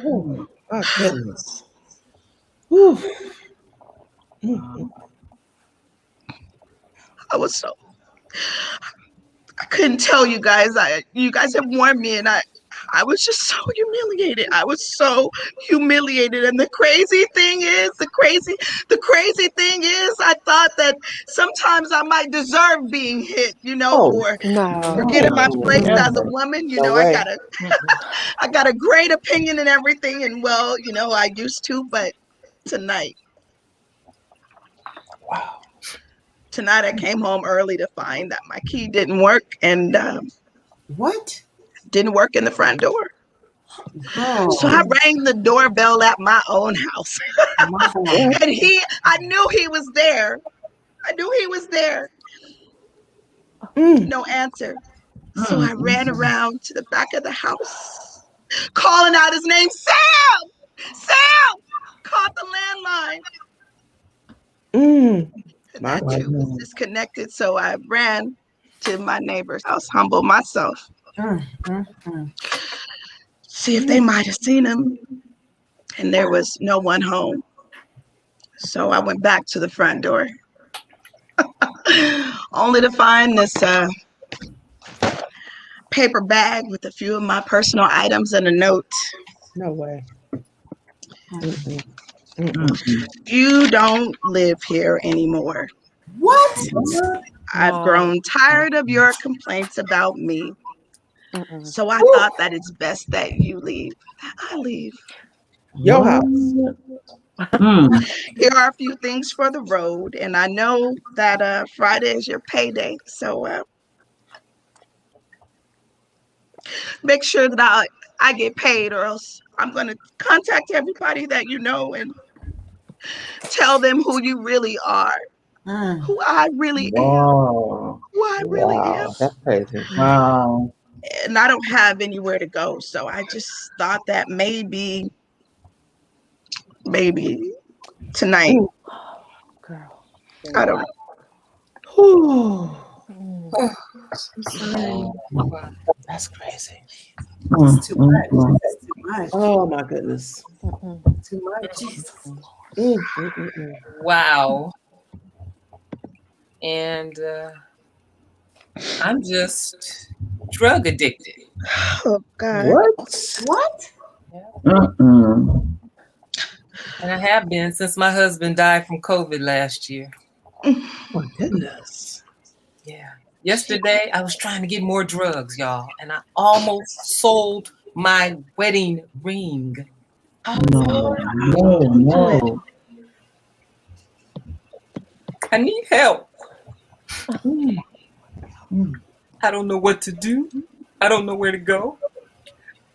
Oh, my goodness. Whew.
I couldn't tell you guys. You guys have warned me, and I was just so humiliated. I was so humiliated. And the crazy thing is, I thought that sometimes I might deserve being hit, you know, for forgetting my place as a woman. You know, I got a great opinion and everything, and well, you know, I used to, but tonight.
Wow.
Tonight I came home early to find that my key didn't work, and
What?
didn't work in the front door.
Oh,
So I rang the doorbell at my own house.
my God.
And I knew he was there. No answer. So I ran around to the back of the house, calling out his name, Sam! Sam! Called the landline.
My
That too was disconnected. So I ran to my neighbor's house, humble myself. See if they might have seen him. And there was no one home. So I went back to the front door, only to find this paper bag with a few of my personal items and a note.
No way.
You don't live here anymore.
What?
I've grown tired of your complaints about me. So I thought that it's best that you leave. I leave.
Your house.
Here are a few things for the road, and I know that Friday is your payday, so make sure that I get paid, or else I'm going to contact everybody that you know and tell them who you really are, who I really am, who I really am.
That's crazy.
Wow.
And I don't have anywhere to go, so I just thought that maybe tonight.
Girl.
I don't know.
That's crazy.
It's too much. It's too much.
Oh my goodness.
Too much.
Wow. And I'm just drug addicted.
Oh God.
What?
And I have been since my husband died from COVID last year.
Oh my goodness.
Yeah. Yesterday, I was trying to get more drugs, y'all, and I almost sold my wedding ring.
No.
I need help. I don't know what to do. I don't know where to go.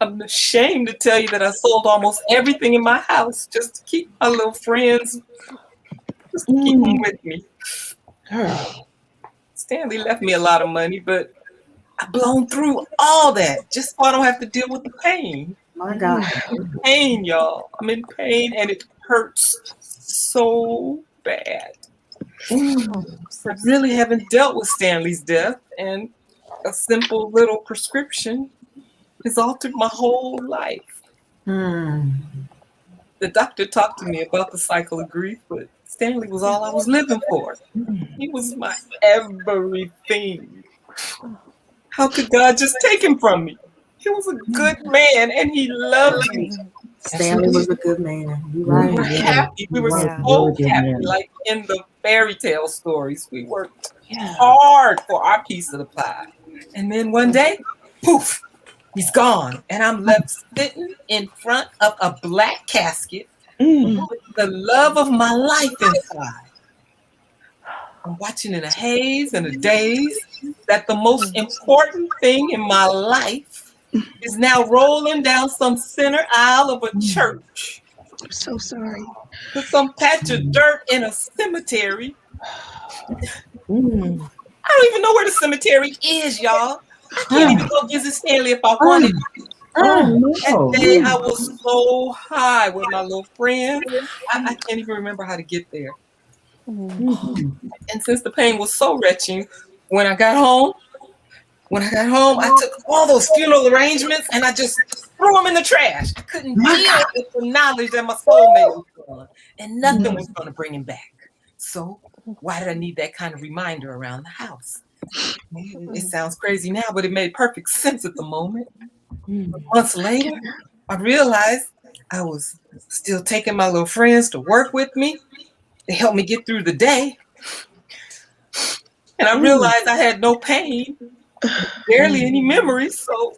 I'm ashamed to tell you that I sold almost everything in my house just to keep my little friends, just to keep them with me.
Girl.
Stanley left me a lot of money, but I've blown through all that just so I don't have to deal with the pain.
My God.
Pain, y'all. I'm in pain and it hurts so bad. I really haven't dealt with Stanley's death, and a simple little prescription has altered my whole life. The doctor talked to me about the cycle of grief, but Stanley was all I was living for. He was my everything. How could God just take him from me? He was a good man and he loved me.
Stanley was a good man. You
We were
right.
happy. We were
Yeah.
so
Really good
happy,
man.
like in the fairy tale stories. We worked hard for our piece of the pie. And then one day, poof, he's gone. And I'm left sitting in front of a black casket with the love of my life inside. I'm watching in a haze and a daze that the most important thing in my life is now rolling down some center aisle of a church
I'm so sorry.
to some patch of dirt in a cemetery. I don't even know where the cemetery is, y'all. I can't even go visit Stanley if I wanted.
Oh,
That day I was so high with my little friends. I can't even remember how to get there. And since the pain was so wrenching, when I got home, I took all those funeral arrangements and I just threw them in the trash. I couldn't deal with the knowledge that my soulmate was gone and nothing was going to bring him back. So why did I need that kind of reminder around the house? It sounds crazy now, but it made perfect sense at the moment. Months later, I realized I was still taking my little friends to work with me. They helped me get through the day. And I realized I had no pain, barely any memories, so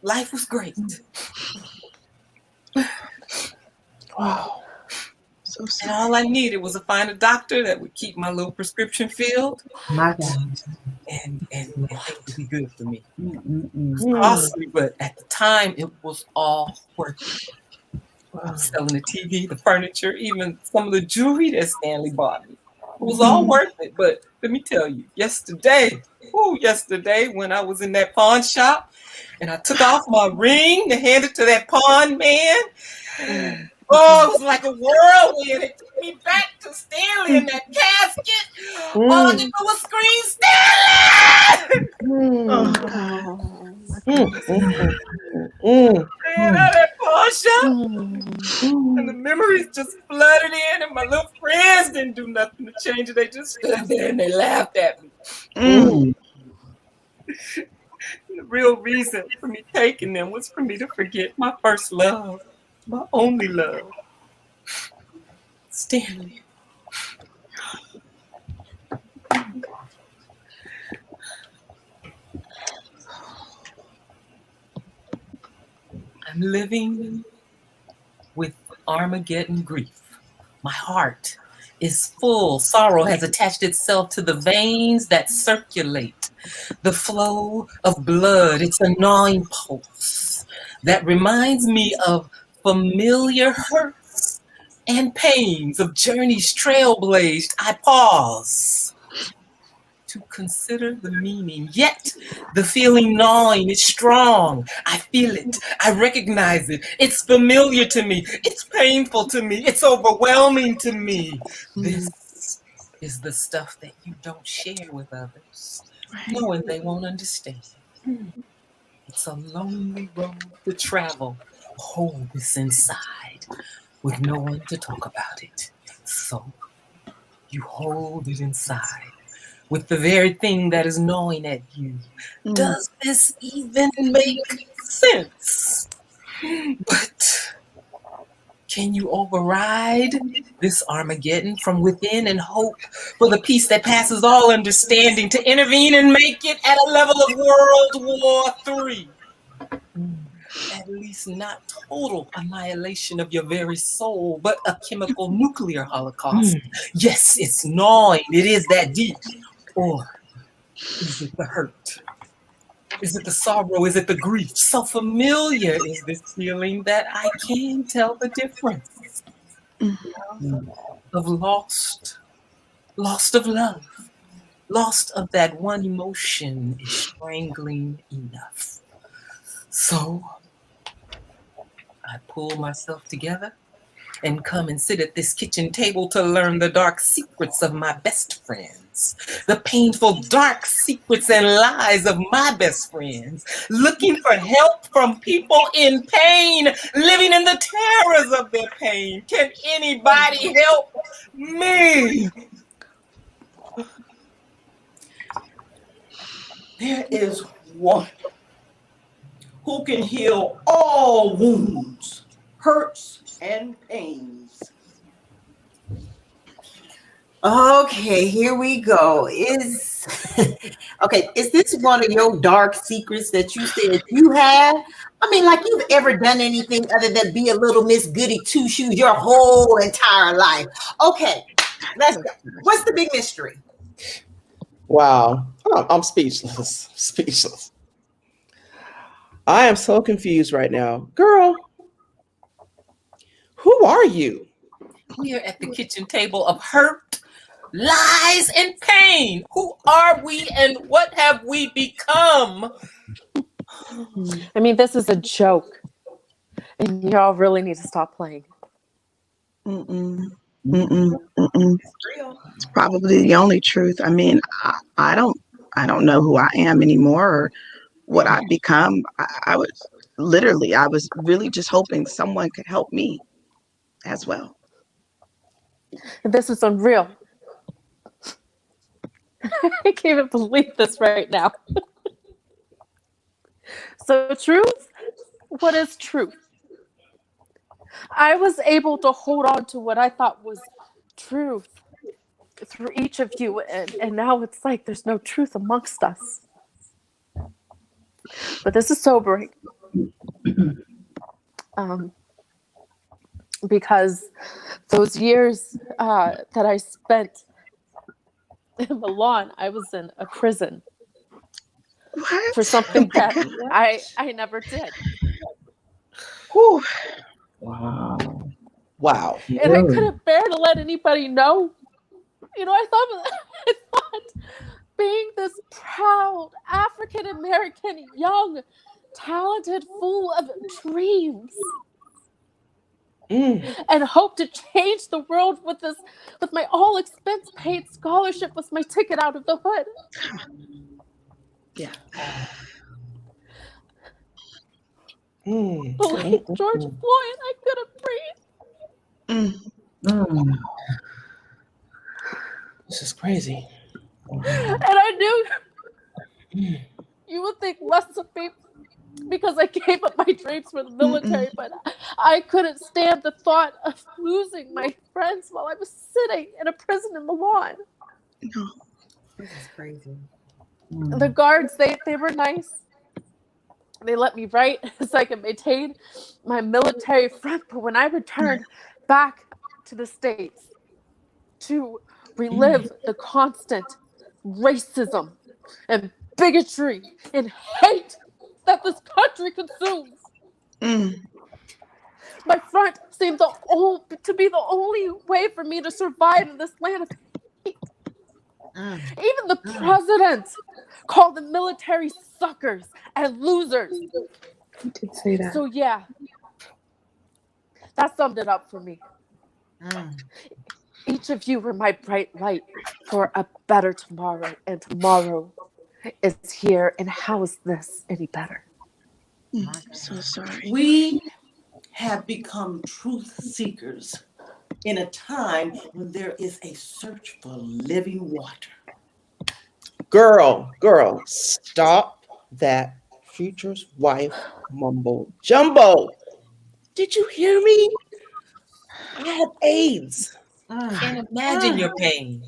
life was great.
Wow. So
And
sorry.
all I needed was to find a doctor that would keep my little prescription filled
My God.
and things would be good for me. It was costly, but at the time, it was all worth it. I was selling the TV, the furniture, even some of the jewelry that Stanley bought me. It was all worth it. But let me tell you, yesterday, when I was in that pawn shop and I took off my ring to hand it to that pawn man, oh, it was like a whirlwind. It took me back to Stanley in that casket. All I could do was scream, Stanley! Man, out of that pawn shop. And the memories just flooded in, and my little friends didn't do nothing to change it. They just stood there and they laughed at me. The real reason for me taking them was for me to forget my first love, my only love, Stanley. I'm living with Armageddon grief. My heart is full. Sorrow has attached itself to the veins that circulate the flow of blood. It's a gnawing pulse that reminds me of familiar hurts and pains of journeys trailblazed. I pause to consider the meaning, yet the feeling gnawing is strong. I feel it. I recognize it. It's familiar to me. It's painful to me. It's overwhelming to me. This is the stuff that you don't share with others, knowing they won't understand. It's a lonely road to travel. Hold this inside with no one to talk about it. So you hold it inside with the very thing that is gnawing at you. Does this even make sense? But can you override this Armageddon from within and hope for the peace that passes all understanding to intervene and make it at a level of World War III? At least not total annihilation of your very soul, but a chemical nuclear holocaust. Yes, it's gnawing. It is that deep. Or is it the hurt? Is it the sorrow? Is it the grief? So familiar is this feeling that I can't tell the difference of lost of love, lost of that one emotion is strangling enough. So I pull myself together and come and sit at this kitchen table to learn the dark secrets of my best friends, the painful dark secrets and lies of my best friends, looking for help from people in pain, living in the terrors of their pain. Can anybody help me?
There is one who can heal all wounds, hurts, and pains.
Okay, here we go. Okay, is this one of your dark secrets that you said you had? I mean, like you've ever done anything other than be a little Miss Goody Two Shoes your whole entire life? Okay, let's go. What's the big mystery?
Wow. I'm speechless. Speechless. I am so confused right now. Girl, who are you?
We are at the kitchen table of hurt, lies, and pain. Who are we and what have we become?
I mean, this is a joke. And y'all really need to stop playing.
Mm-mm. Mm-mm. Mm-mm. It's probably the only truth. I mean, I don't know who I am anymore or what I've become. I was really just hoping someone could help me as well.
This is unreal. I can't even believe this right now. So truth? What is truth? I was able to hold on to what I thought was truth through each of you, and now it's like there's no truth amongst us. But this is sobering. Because those years that I spent in Milan, I was in a prison.
What?
For something that I never did.
Whew.
Wow.
Wow.
And I couldn't bear to let anybody know. You know, I thought being this proud African American, young, talented, full of dreams, and hope to change the world with my all expense paid scholarship was my ticket out of the hood.
Yeah.
But like George Floyd, I couldn't breathe.
This is crazy.
And I knew you would think less of me because I gave up my dreams for the military, but I couldn't stand the thought of losing my friends while I was sitting in a prison in Milan.
No.
This is crazy.
The guards, they were nice. They let me write so I could maintain my military front. But when I returned back to the States to relive the constant racism and bigotry and hate that this country consumes, my front seemed to be the only way for me to survive in this land of hate. Even the president called the military suckers and losers.
You did say that.
So yeah, that summed it up for me. Each of you were my bright light for a better tomorrow, and tomorrow is here. And how is this any better?
I'm so sorry.
We have become truth seekers in a time when there is a search for living water.
Girl, stop that Future's wife mumbo jumbo. Did you hear me? I have AIDS.
Can't imagine your pain.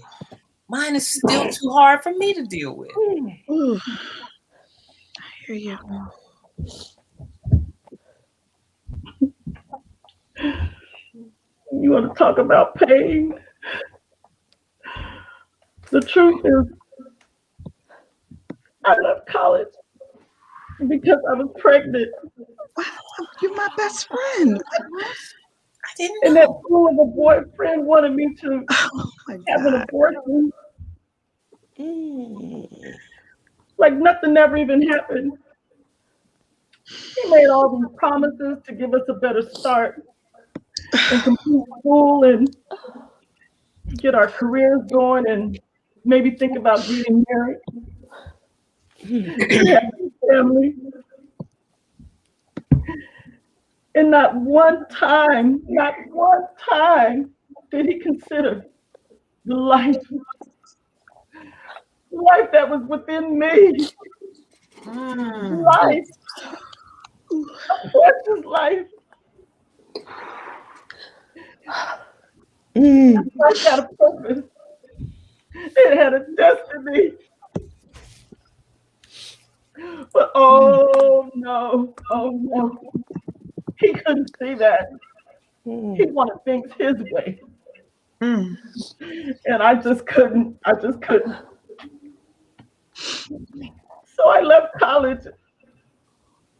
Mine is still too hard for me to deal with.
Ooh. I hear you.
You want to talk about pain? The truth is, I left college because I was pregnant.
Wow, you're my best friend.
I didn't
And
know.
that fool of a boyfriend wanted me to
Oh my
have an
God.
abortion. Like nothing ever even happened. He made all these promises to give us a better start. and complete school and get our careers going and maybe think about getting married. We have a family. And not one time did he consider the life that was within me. Life, a precious life. Life had a purpose. It had a destiny. But oh no, he couldn't see that. He wanted things his way. And I just couldn't. So I left college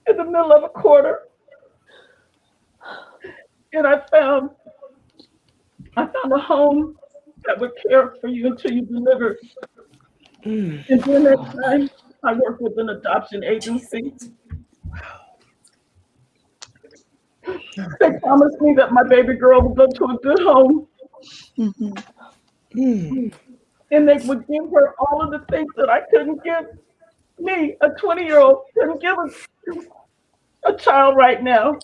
in the middle of a quarter. And I found a home that would care for you until you delivered. And during that time, I worked with an adoption agency. They promised me that my baby girl would go to a good home. And they would give her all of the things that I couldn't give me, a 20-year-old, couldn't give a child right now.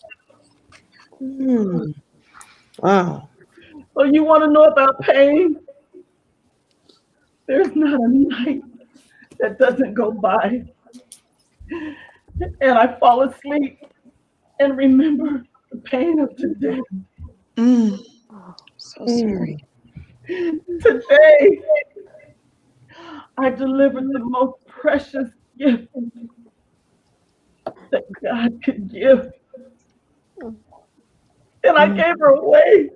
Wow.
So you want to know about pain? There's not a night that doesn't go by. And I fall asleep and remember the pain of today.
So sorry.
Today, I delivered the most precious gift that God could give. And I gave her away.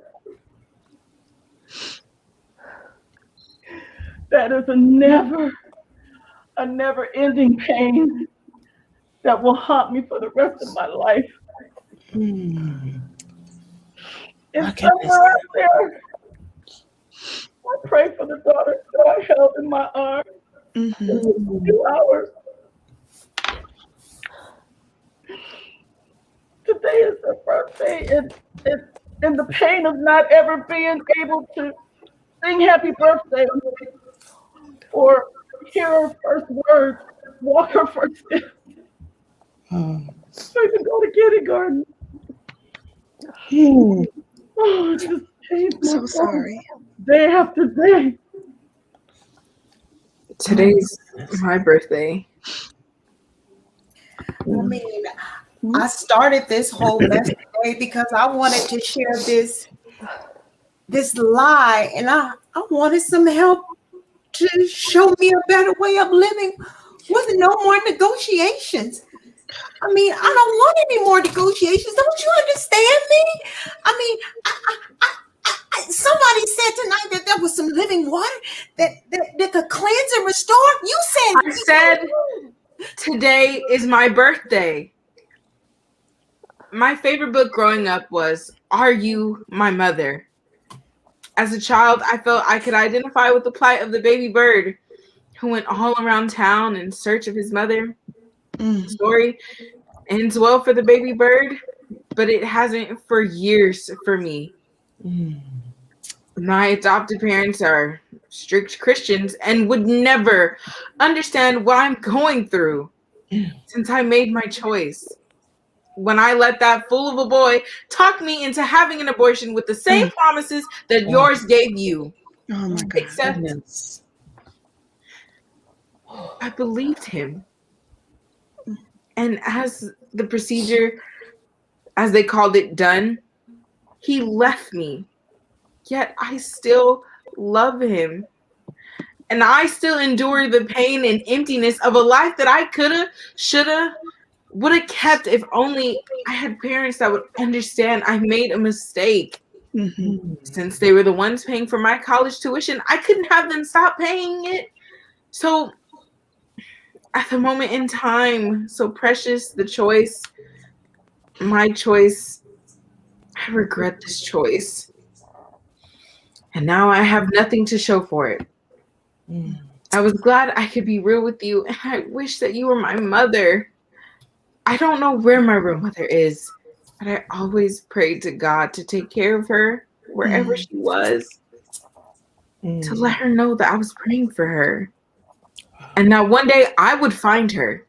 That is a never-ending pain that will haunt me for the rest of my life. And somewhere out there, I pray for the daughter that I held in my arms for 2 hours. Today is her birthday, and the pain of not ever being able to sing happy birthday or hear her first words, walk her first steps, or even go to kindergarten. Oh, it just changed my
So sorry.
day after day.
Today's my birthday.
I mean, I started this whole mess today because I wanted to share this lie, and I wanted some help to show me a better way of living with no more negotiations. I mean, I don't want any more negotiations. Don't you understand me? I mean, somebody said tonight that there was some living water that could cleanse and restore. You said.
I said today is my birthday. My favorite book growing up was Are You My Mother? As a child, I felt I could identify with the plight of the baby bird who went all around town in search of his mother. The story ends well for the baby bird, but it hasn't for years for me. My adopted parents are strict Christians and would never understand what I'm going through since I made my choice. When I let that fool of a boy talk me into having an abortion with the same promises that yours gave you.
Oh my God.
Except I believed him. And as the procedure, as they called it, done, he left me. Yet I still love him. And I still endure the pain and emptiness of a life that I coulda, shoulda, would have kept if only I had parents that would understand I made a mistake. Since they were the ones paying for my college tuition, I couldn't have them stop paying it. So at the moment in time, so precious, the choice, my choice, I regret this choice. And now I have nothing to show for it. I was glad I could be real with you, and I wish that you were my mother. I don't know where my real mother is, but I always prayed to God to take care of her wherever she was, to let her know that I was praying for her. And that one day I would find her.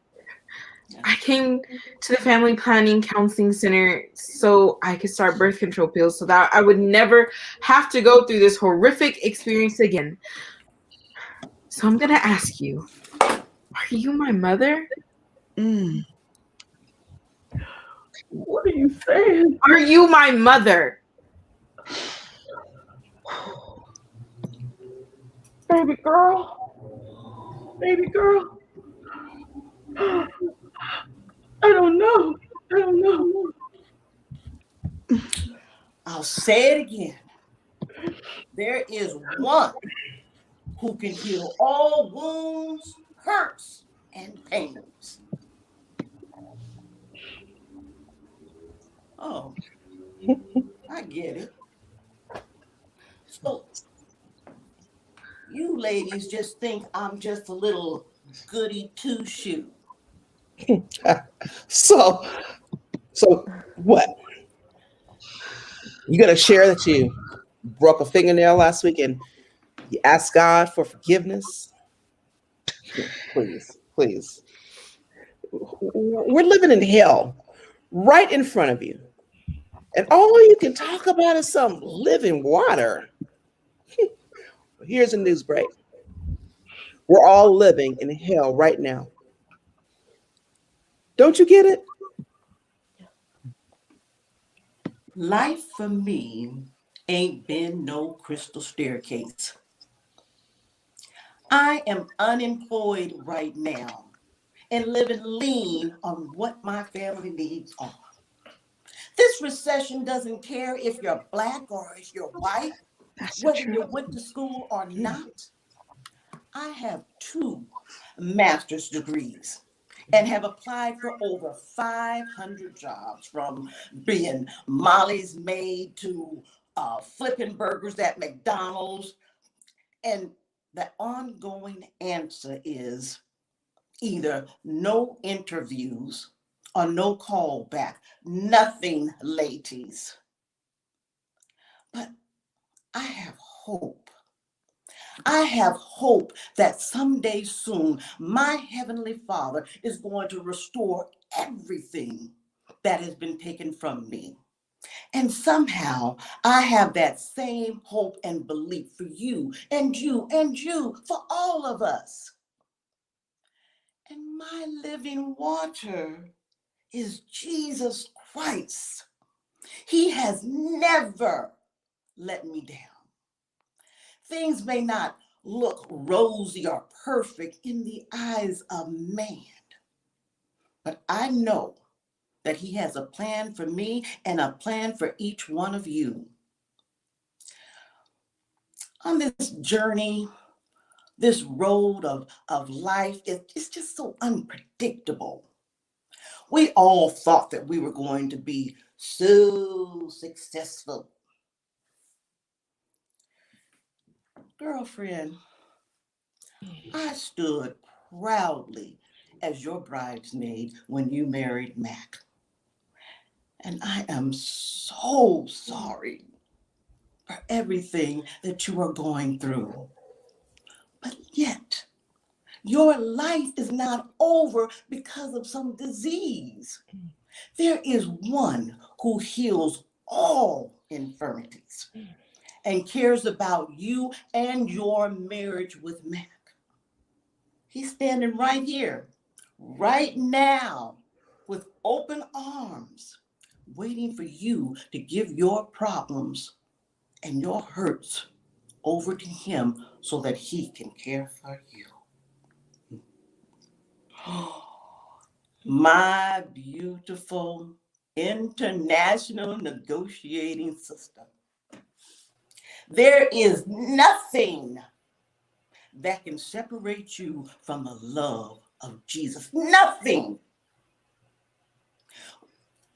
I came to the family planning counseling center so I could start birth control pills so that I would never have to go through this horrific experience again. So I'm going to ask you, are you my mother?
What are you saying?
Are you my mother?
Baby girl. Baby girl. I don't know. I don't know.
I'll say it again. There is one who can heal all wounds, hurts, and pains. Oh, I get it. So you ladies just think I'm just a little goody two-shoe.
So what? You gonna share that you broke a fingernail last week and you asked God for forgiveness? Please, please. We're living in hell right in front of you. And all you can talk about is some living water. Here's a news break. We're all living in hell right now. Don't you get it?
Life for me ain't been no crystal staircase. I am unemployed right now and living lean on what my family needs are. This recession doesn't care if you're Black or if you're white, whether you went to school or not. I have 2 master's degrees and have applied for over 500 jobs, from being Molly's maid to flipping burgers at McDonald's. And the ongoing answer is either no interviews or no call back. Nothing, ladies. But I have hope. I have hope that someday soon my Heavenly Father is going to restore everything that has been taken from me. And somehow I have that same hope and belief for you and you and you, for all of us. And my living water is Jesus Christ. He has never let me down. Things may not look rosy or perfect in the eyes of man, but I know that he has a plan for me and a plan for each one of you. On this journey, this road of life, it's just so unpredictable. We all thought that we were going to be so successful. Girlfriend, I stood proudly as your bridesmaid when you married Mac. And I am so sorry for everything that you are going through. But yet, your life is not over because of some disease. There is one who heals all infirmities and cares about you and your marriage with Mac. He's standing right here, right now, with open arms, waiting for you to give your problems and your hurts over to him so that he can care for you. My beautiful international negotiating sister. There is nothing that can separate you from the love of Jesus. Nothing.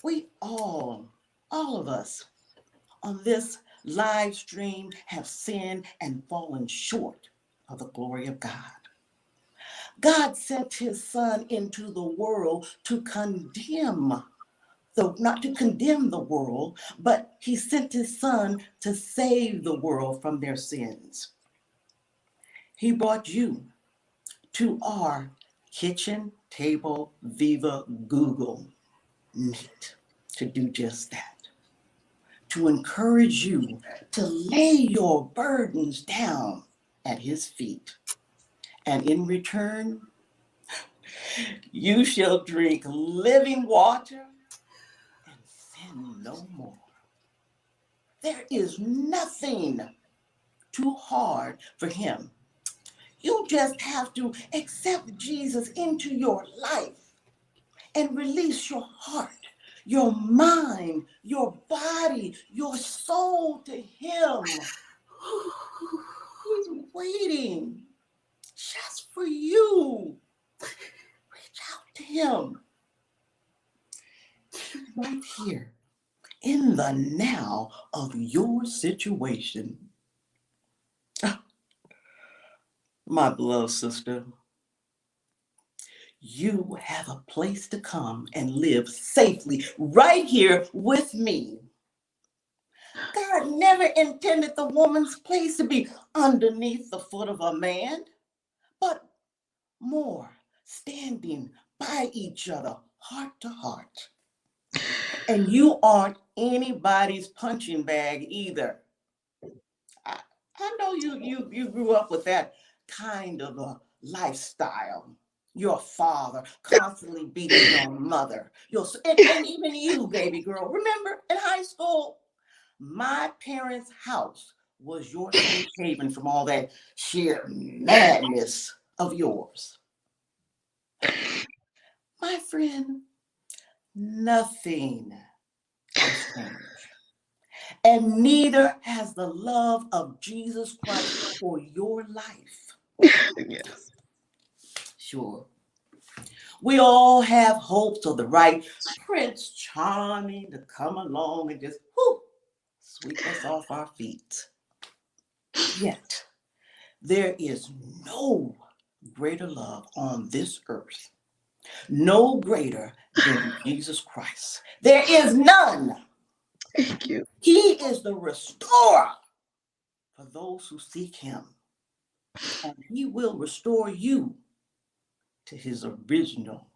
We all of us on this live stream have sinned and fallen short of the glory of God. God sent his son into the world to condemn So not to condemn the world, but he sent his son to save the world from their sins. He brought you to our kitchen table Viva Google Meet to do just that. To encourage you to lay your burdens down at his feet. And in return, you shall drink living water and sin no more. There is nothing too hard for him. You just have to accept Jesus into your life and release your heart, your mind, your body, your soul to him. He's waiting just for you. Reach out to him. Right here in the now of your situation. My beloved sister, you have a place to come and live safely right here with me. God never intended the woman's place to be underneath the foot of a man, but more standing by each other, heart to heart. And you aren't anybody's punching bag either. I know you grew up with that kind of a lifestyle. Your father constantly beating your mother. And even you, baby girl. Remember in high school, my parents' house was your safe haven from all that sheer madness of yours. My friend, nothing has changed. And neither has the love of Jesus Christ for your life.
Yes.
Sure. We all have hopes of the right Prince Charming to come along and just sweep us off our feet. Yet, there is no greater love on this earth, no greater than Jesus Christ. There is none.
Thank you.
He is the restorer for those who seek him. And he will restore you to his original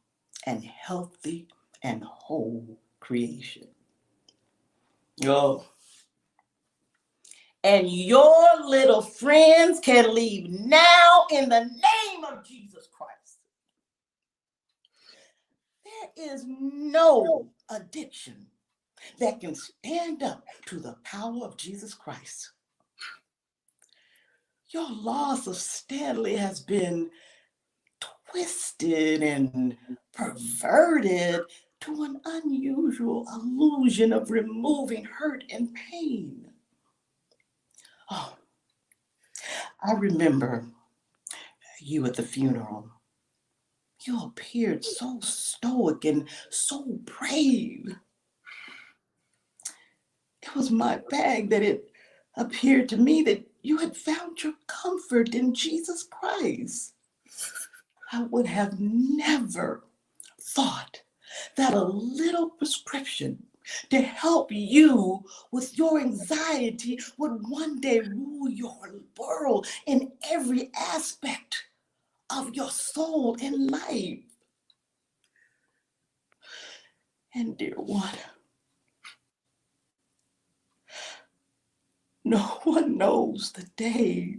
and healthy and whole creation. Oh. And your little friends can leave now in the name of Jesus Christ. There is no addiction that can stand up to the power of Jesus Christ. Your loss of Stanley has been twisted and perverted to an unusual illusion of removing hurt and pain. Oh, I remember you at the funeral. You appeared so stoic and so brave. It was my bag that it appeared to me that you had found your comfort in Jesus Christ. I would have never thought that a little prescription to help you with your anxiety would one day rule your world in every aspect of your soul and life. And dear one, no one knows the day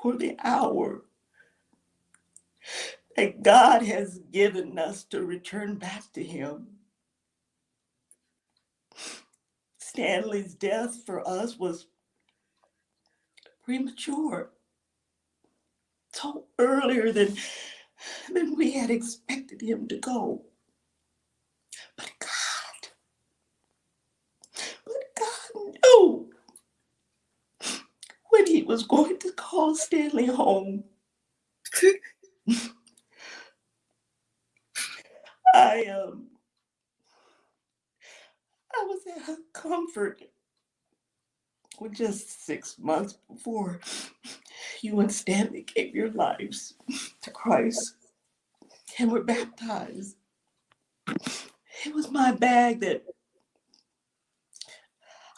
or the hour that God has given us to return back to him. Stanley's death for us was premature, so earlier than we had expected him to go. But God knew when he was going to call Stanley home. I was at a comfort just 6 months before you and Stanley gave your lives to Christ and were baptized. It was my bag that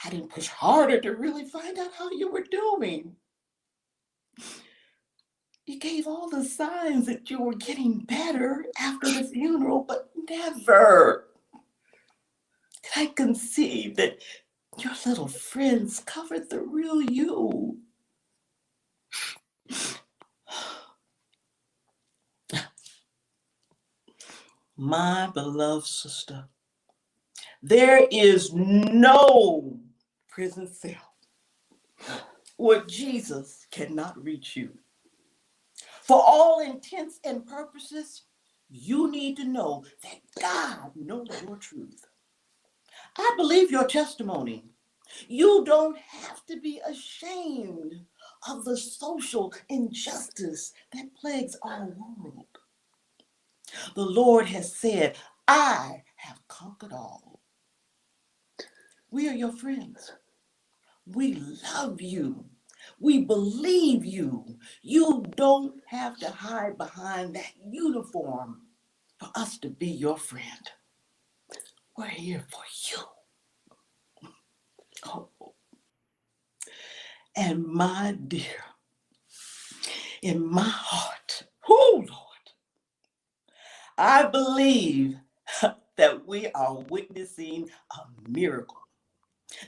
I didn't push harder to really find out how you were doing. You gave all the signs that you were getting better after the funeral, but never did I conceive that your little friends covered the real you. My beloved sister, there is no prison cell where Jesus cannot reach you. For all intents and purposes, you need to know that God knows your truth. I believe your testimony. You don't have to be ashamed of the social injustice that plagues our world. The Lord has said, I have conquered all. We are your friends. We love you. We believe you. You don't have to hide behind that uniform for us to be your friend. We're here for you. Oh. And my dear, in my heart, oh Lord, I believe that we are witnessing a miracle.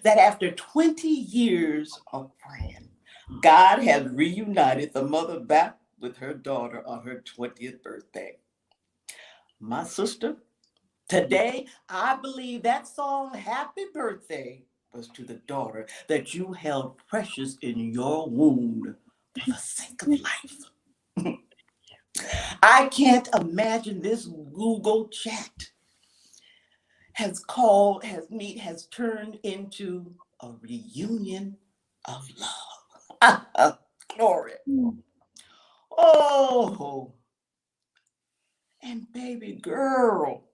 That after 20 years of praying, God has reunited the mother back with her daughter on her 20th birthday. My sister, today I believe that song, Happy Birthday, was to the daughter that you held precious in your womb for the sake of life. I can't imagine this Google chat has turned into a reunion of love. Glory. Oh, and baby girl,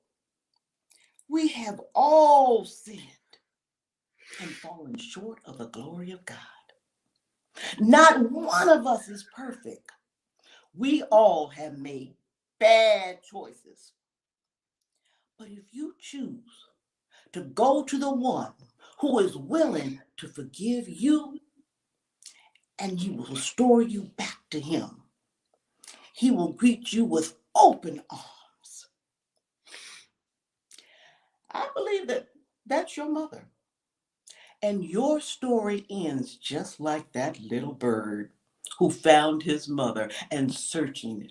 we have all sinned and fallen short of the glory of God. Not one of us is perfect. We all have made bad choices. But if you choose to go to the one who is willing to forgive you, and he will restore you back to him, he will greet you with open arms. I believe that that's your mother. And your story ends just like that little bird who found his mother and searching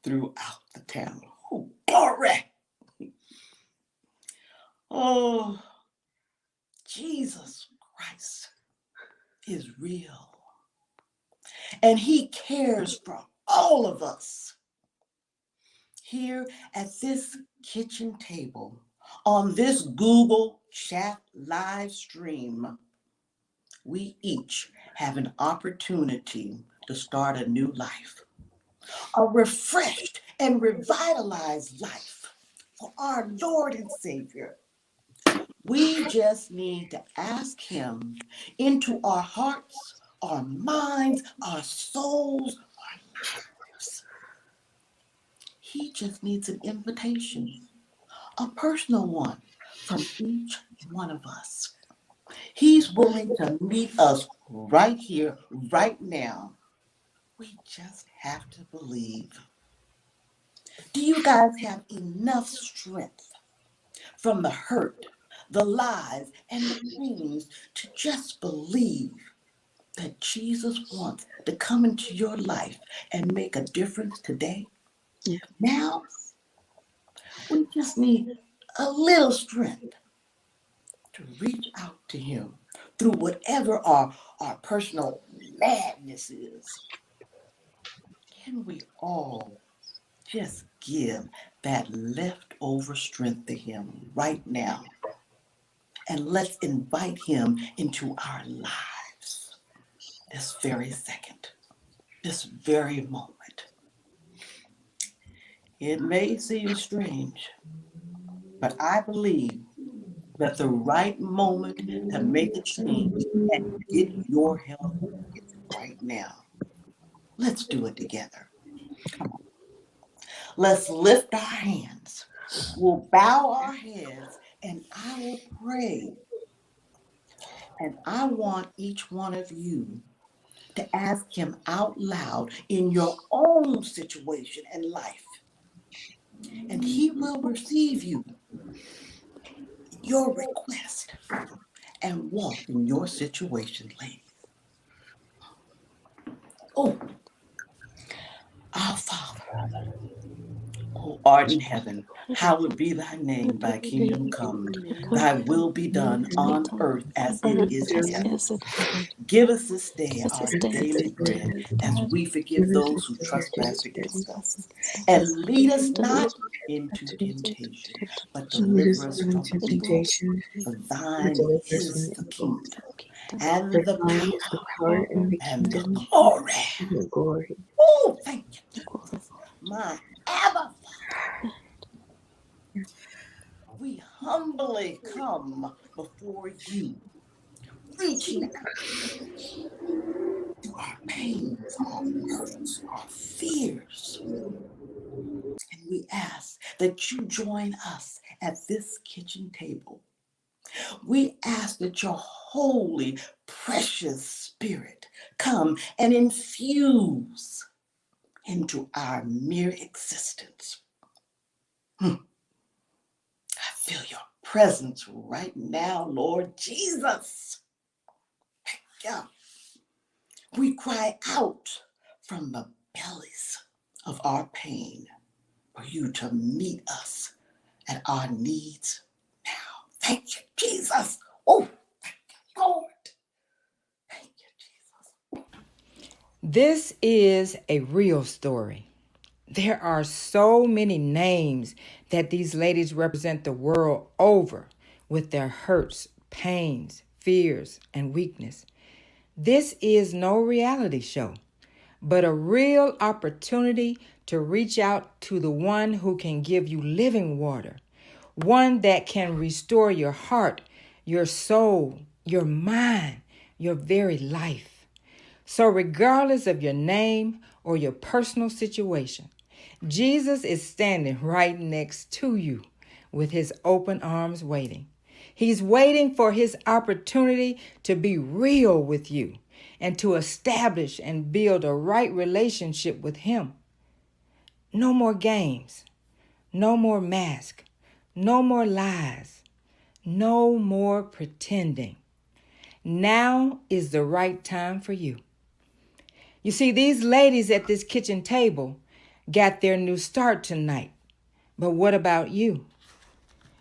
throughout the town. Oh, glory! Oh, Jesus Christ is real. And he cares for all of us. Here at this kitchen table, on this Google Chat live stream, we each have an opportunity to start a new life, a refreshed and revitalized life for our Lord and Savior. We just need to ask him into our hearts, our minds, our souls, our lives. He just needs an invitation, a personal one from each one of us. He's willing to meet us right here, right now. We just have to believe. Do you guys have enough strength from the hurt, the lies, and the pains to just believe that Jesus wants to come into your life and make a difference today?
Yeah.
Now, we just need a little strength to reach out to him through whatever our personal madness is. Can we all just give that leftover strength to him right now? And let's invite him into our lives this very second, this very moment. It may seem strange, but I believe that the right moment to make a change and get your health is right now. Let's do it together. Come on. Let's lift our hands We'll bow our heads and I will pray. And I want each one of you to ask him out loud in your own situation in life. And he will receive you, your request, and walk in your situation, ladies. Oh, our Father, who art in heaven, hallowed be thy name, thy kingdom come, thy will be done on earth as it is in heaven. Give us this day our daily bread, as we forgive those who trespass against us. And lead us not into temptation, but deliver us from evil. For thine is the kingdom, and the power, and the glory. Oh, thank you, Jesus. My Abba Father, we humbly come before you, reaching out to our pains, our hurts, our fears. And we ask that you join us at this kitchen table. We ask that your holy, precious spirit come and infuse into our mere existence. I feel your presence right now, Lord Jesus. Yeah. We cry out from the bellies of our pain for you to meet us at our needs now. Thank you, Jesus. Oh, thank you, Lord. Thank you, Jesus.
This is a real story. There are so many names that these ladies represent the world over with their hurts, pains, fears, and weakness. This is no reality show, but a real opportunity to reach out to the one who can give you living water, one that can restore your heart, your soul, your mind, your very life. So regardless of your name or your personal situation, Jesus is standing right next to you with his open arms waiting. He's waiting for his opportunity to be real with you and to establish and build a right relationship with him. No more games, no more mask, no more lies, no more pretending. Now is the right time for you. You see, these ladies at this kitchen table got their new start tonight. But what about you?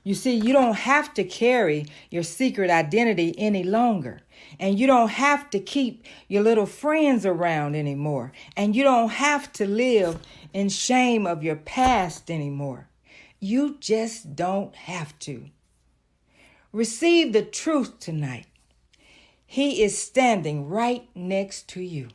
You see, you don't have to carry your secret identity any longer. And you don't have to keep your little friends around anymore. And you don't have to live in shame of your past anymore. You just don't have to. Receive the truth tonight. He is standing right next to you.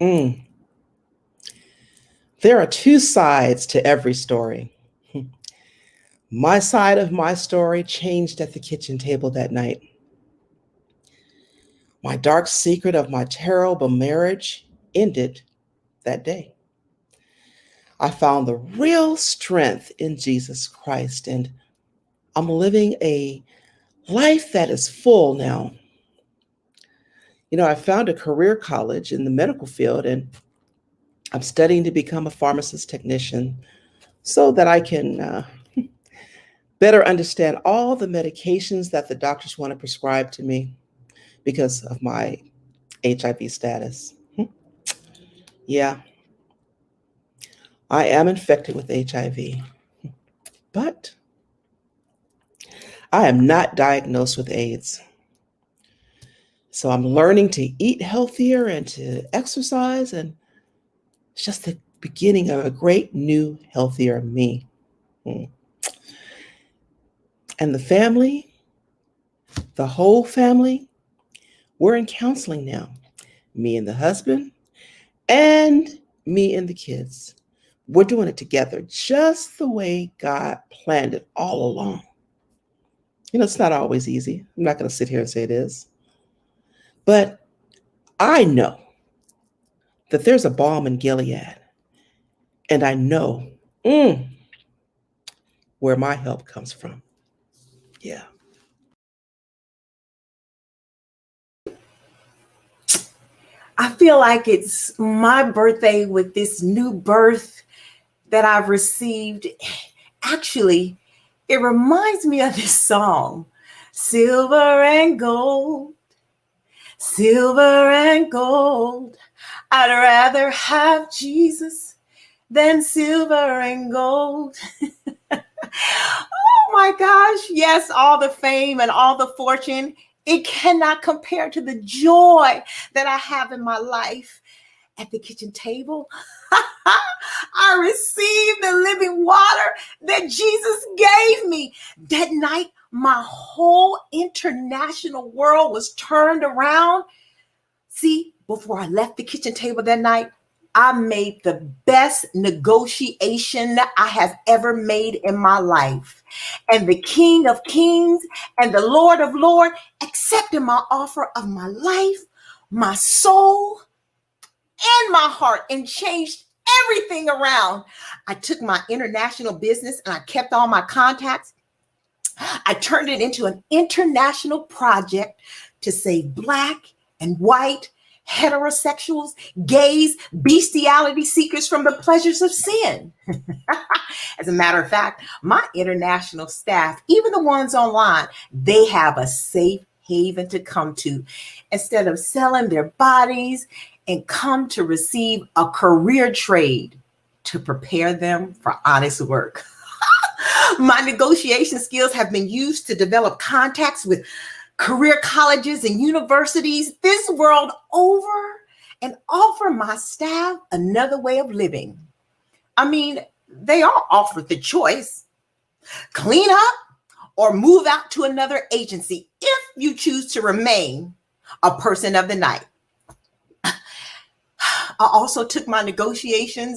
Mm. There are two sides to every story. My side of my story changed at the kitchen table that night. My dark secret of my terrible marriage ended that day. I found the real strength in Jesus Christ, and I'm living a life that is full now. You know, I found a career college in the medical field, and I'm studying to become a pharmacist technician so that I can better understand all the medications that the doctors want to prescribe to me because of my HIV status. Yeah, I am infected with HIV, but I am not diagnosed with AIDS. So I'm learning to eat healthier and to exercise, and it's just the beginning of a great new, healthier me. And the family, the whole family, we're in counseling now. Me and the husband, and me and the kids. We're doing it together just the way God planned it all along. It's not always easy. I'm not going to sit here and say it is. But I know that there's a balm in Gilead. And I know where my help comes from. Yeah.
I feel like it's my birthday with this new birth that I've received. Actually, it reminds me of this song, Silver and Gold, Silver and Gold. I'd rather have Jesus than silver and gold. Oh my gosh, yes, all the fame and all the fortune, it cannot compare to the joy that I have in my life. At the kitchen table, I received the living water that Jesus gave me. That night, my whole international world was turned around. See, before I left the kitchen table that night, I made the best negotiation I have ever made in my life. And the King of Kings and the Lord of Lords accepted my offer of my life, my soul, and my heart, and changed everything around. I took my international business and I kept all my contacts. I turned it into an international project to save Black and white, heterosexuals, gays, bestiality seekers from the pleasures of sin. As a matter of fact, my international staff, even the ones online, they have a safe haven to come to instead of selling their bodies and come to receive a career trade to prepare them for honest work. My negotiation skills have been used to develop contacts with career colleges and universities this world over and offer my staff another way of living. I mean, they are offered the choice: clean up or move out to another agency if you choose to remain a person of the night. I also took my negotiation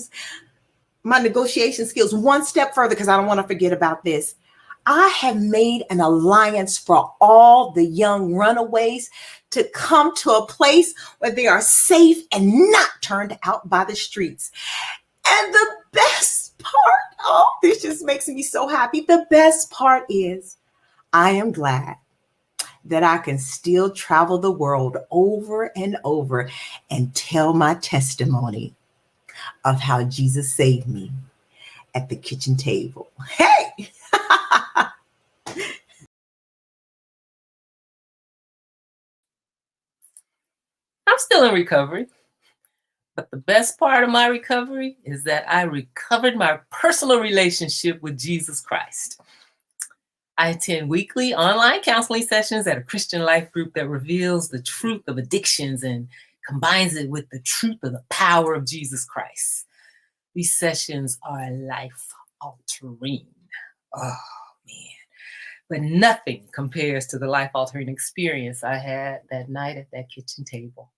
skills one step further because I don't want to forget about this. I have made an alliance for all the young runaways to come to a place where they are safe and not turned out by the streets. And the best part, oh, this just makes me so happy. The best part is I am glad that I can still travel the world over and over and tell my testimony of how Jesus saved me at the kitchen table. Hey!
I'm still in recovery. But the best part of my recovery is that I recovered my personal relationship with Jesus Christ. I attend weekly online counseling sessions at a Christian life group that reveals the truth of addictions and combines it with the truth of the power of Jesus Christ. These sessions are life-altering. Oh, man. But nothing compares to the life-altering experience I had that night at that kitchen table.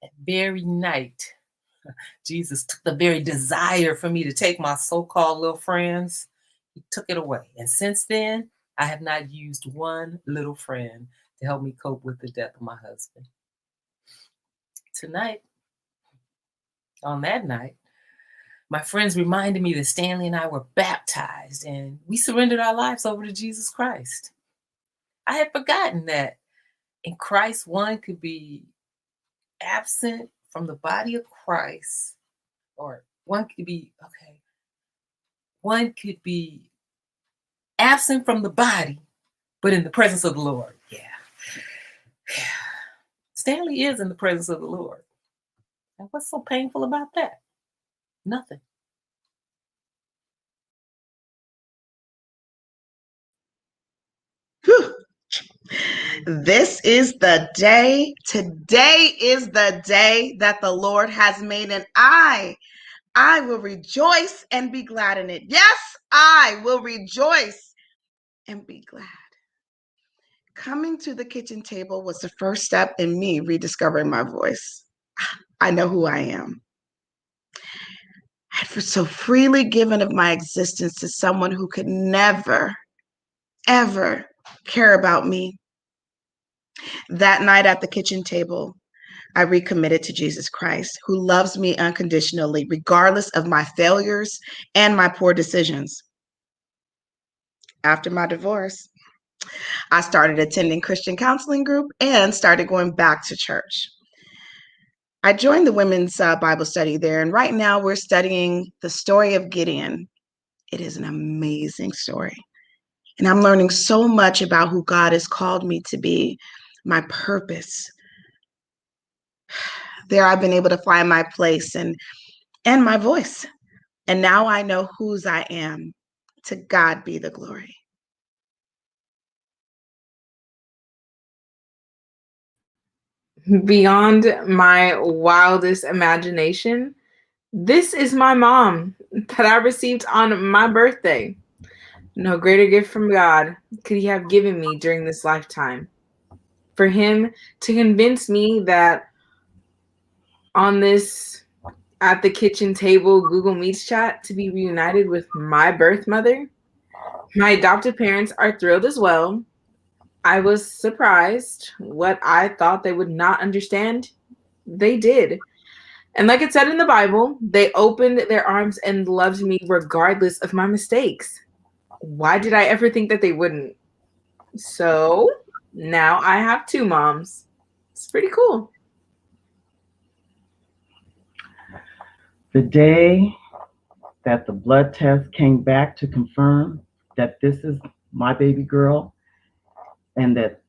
That very night, Jesus took the very desire for me to take my so-called little friends. He took it away. And since then, I have not used one little friend to help me cope with the death of my husband. Tonight, on that night, my friends reminded me that Stanley and I were baptized and we surrendered our lives over to Jesus Christ. I had forgotten that in Christ, one could be absent from the body of Christ, or one could be absent from the body, but in the presence of the Lord. Yeah. Stanley is in the presence of the Lord. And what's so painful about that? Nothing.
Whew. This is the day. Today is the day that the Lord has made, and I will rejoice and be glad in it. Yes, I will rejoice and be glad. Coming to the kitchen table was the first step in me rediscovering my voice. I know who I am. I had so freely given of my existence to someone who could never, ever care about me. That night at the kitchen table, I recommitted to Jesus Christ, who loves me unconditionally, regardless of my failures and my poor decisions. After my divorce, I started attending Christian counseling group and started going back to church. I joined the women's Bible study there, and right now we're studying the story of Gideon. It is an amazing story. And I'm learning so much about who God has called me to be, my purpose. There I've been able to find my place and my voice. And now I know whose I am. To God be the glory.
Beyond my wildest imagination, this is my mom that I received on my birthday. No greater gift from God could he have given me during this lifetime. For him to convince me that on this at the kitchen table Google Meets chat to be reunited with my birth mother. My adopted parents are thrilled as well. I was surprised. What I thought they would not understand, they did. And like it said in the Bible, they opened their arms and loved me regardless of my mistakes. Why did I ever think that they wouldn't? So now I have two moms. It's pretty cool.
The day that the blood test came back to confirm that this is my baby girl and that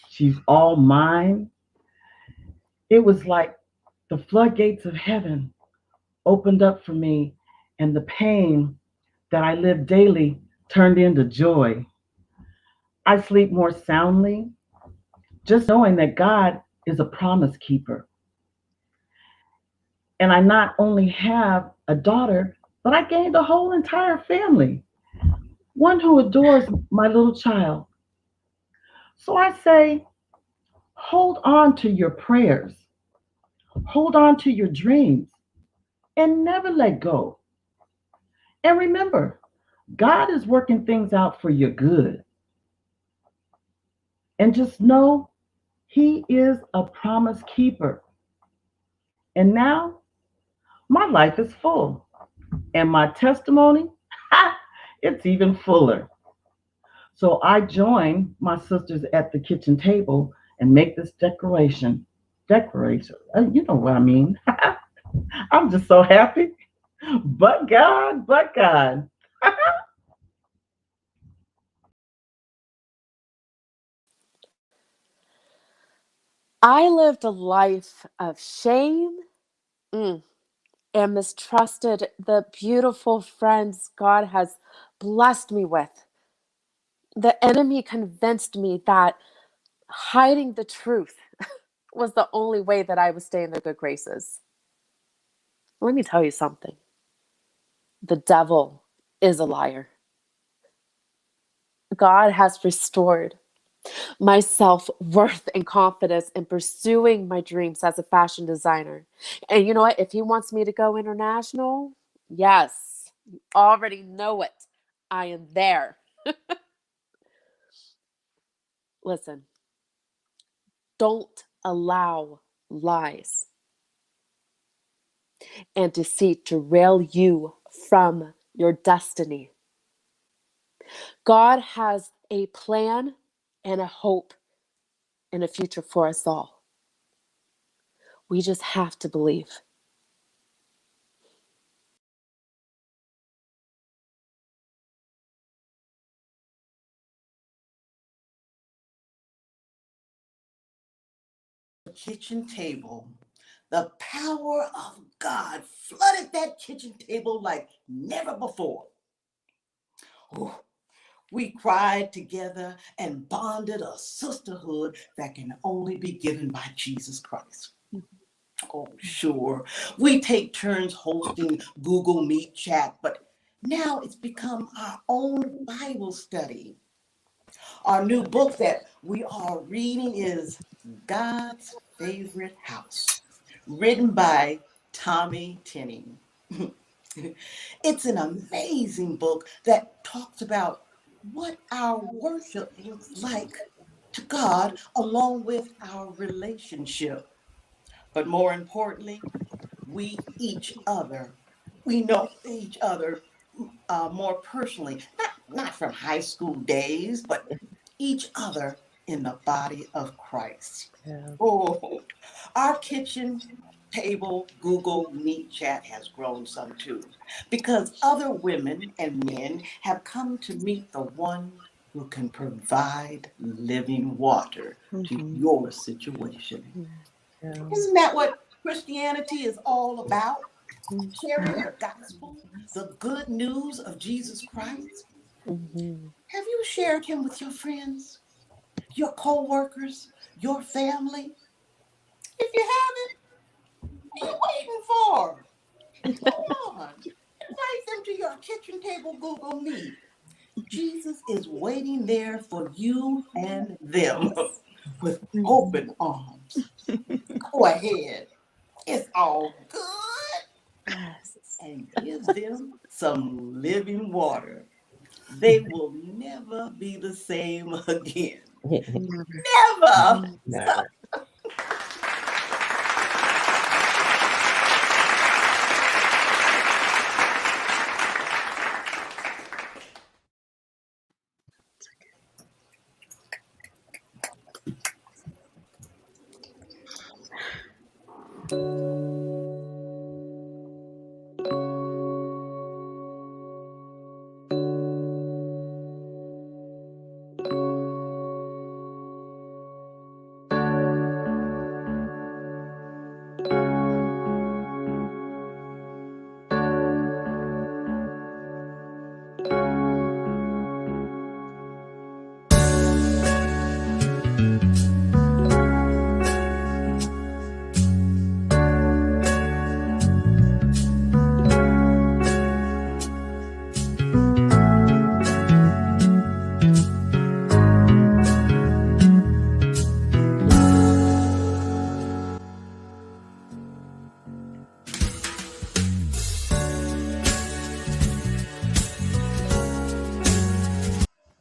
she's all mine, it was like the floodgates of heaven opened up for me, and the pain that I lived daily turned into joy. I sleep more soundly just knowing that God is a promise keeper. And I not only have a daughter, but I gained a whole entire family, one who adores my little child. So I say, hold on to your prayers, hold on to your dreams, and never let go. And remember, God is working things out for your good. And just know he is a promise keeper. And now my life is full. And my testimony, it's even fuller. So I join my sisters at the kitchen table and make this declaration. You know what I mean. I'm just so happy. But God, but God.
I lived a life of shame and mistrusted the beautiful friends God has blessed me with. The enemy convinced me that hiding the truth was the only way that I would stay in the good graces. Let me tell you something. The devil is a liar. God has restored my self-worth and confidence in pursuing my dreams as a fashion designer. And you know what? If he wants me to go international, yes, you already know it. I am there. Listen, don't allow lies and deceit derail you from your destiny. God has a plan and a hope and a future for us all. We just have to believe.
Kitchen table. The power of God flooded that kitchen table like never before. Oh, we cried together and bonded a sisterhood that can only be given by Jesus Christ. Oh, sure. We take turns hosting Google Meet chat, but now it's become our own Bible study. Our new book that we are reading is God's Favorite House, written by Tommy Tenney. It's an amazing book that talks about what our worship looks like to God, along with our relationship. But more importantly, we each other, we know each other more personally, not from high school days, but each other in the body of Christ.
Yeah.
Oh, our kitchen table Google Meet chat has grown some too, because other women and men have come to meet the one who can provide living water to
Mhm.
your situation.
Yeah.
Isn't that what Christianity is all about?
Mhm.
Sharing the gospel, the good news of Jesus Christ.
Mhm.
Have you shared him with your friends, your co-workers, your family? If you haven't, what are you waiting for? Come on, invite them to your kitchen table Google Meet. Jesus is waiting there for you and them with
Mhm.
open arms. Go ahead, it's all good,
Yes.
and give them some living water. They will never be the same again.
Never.
Never.
Never.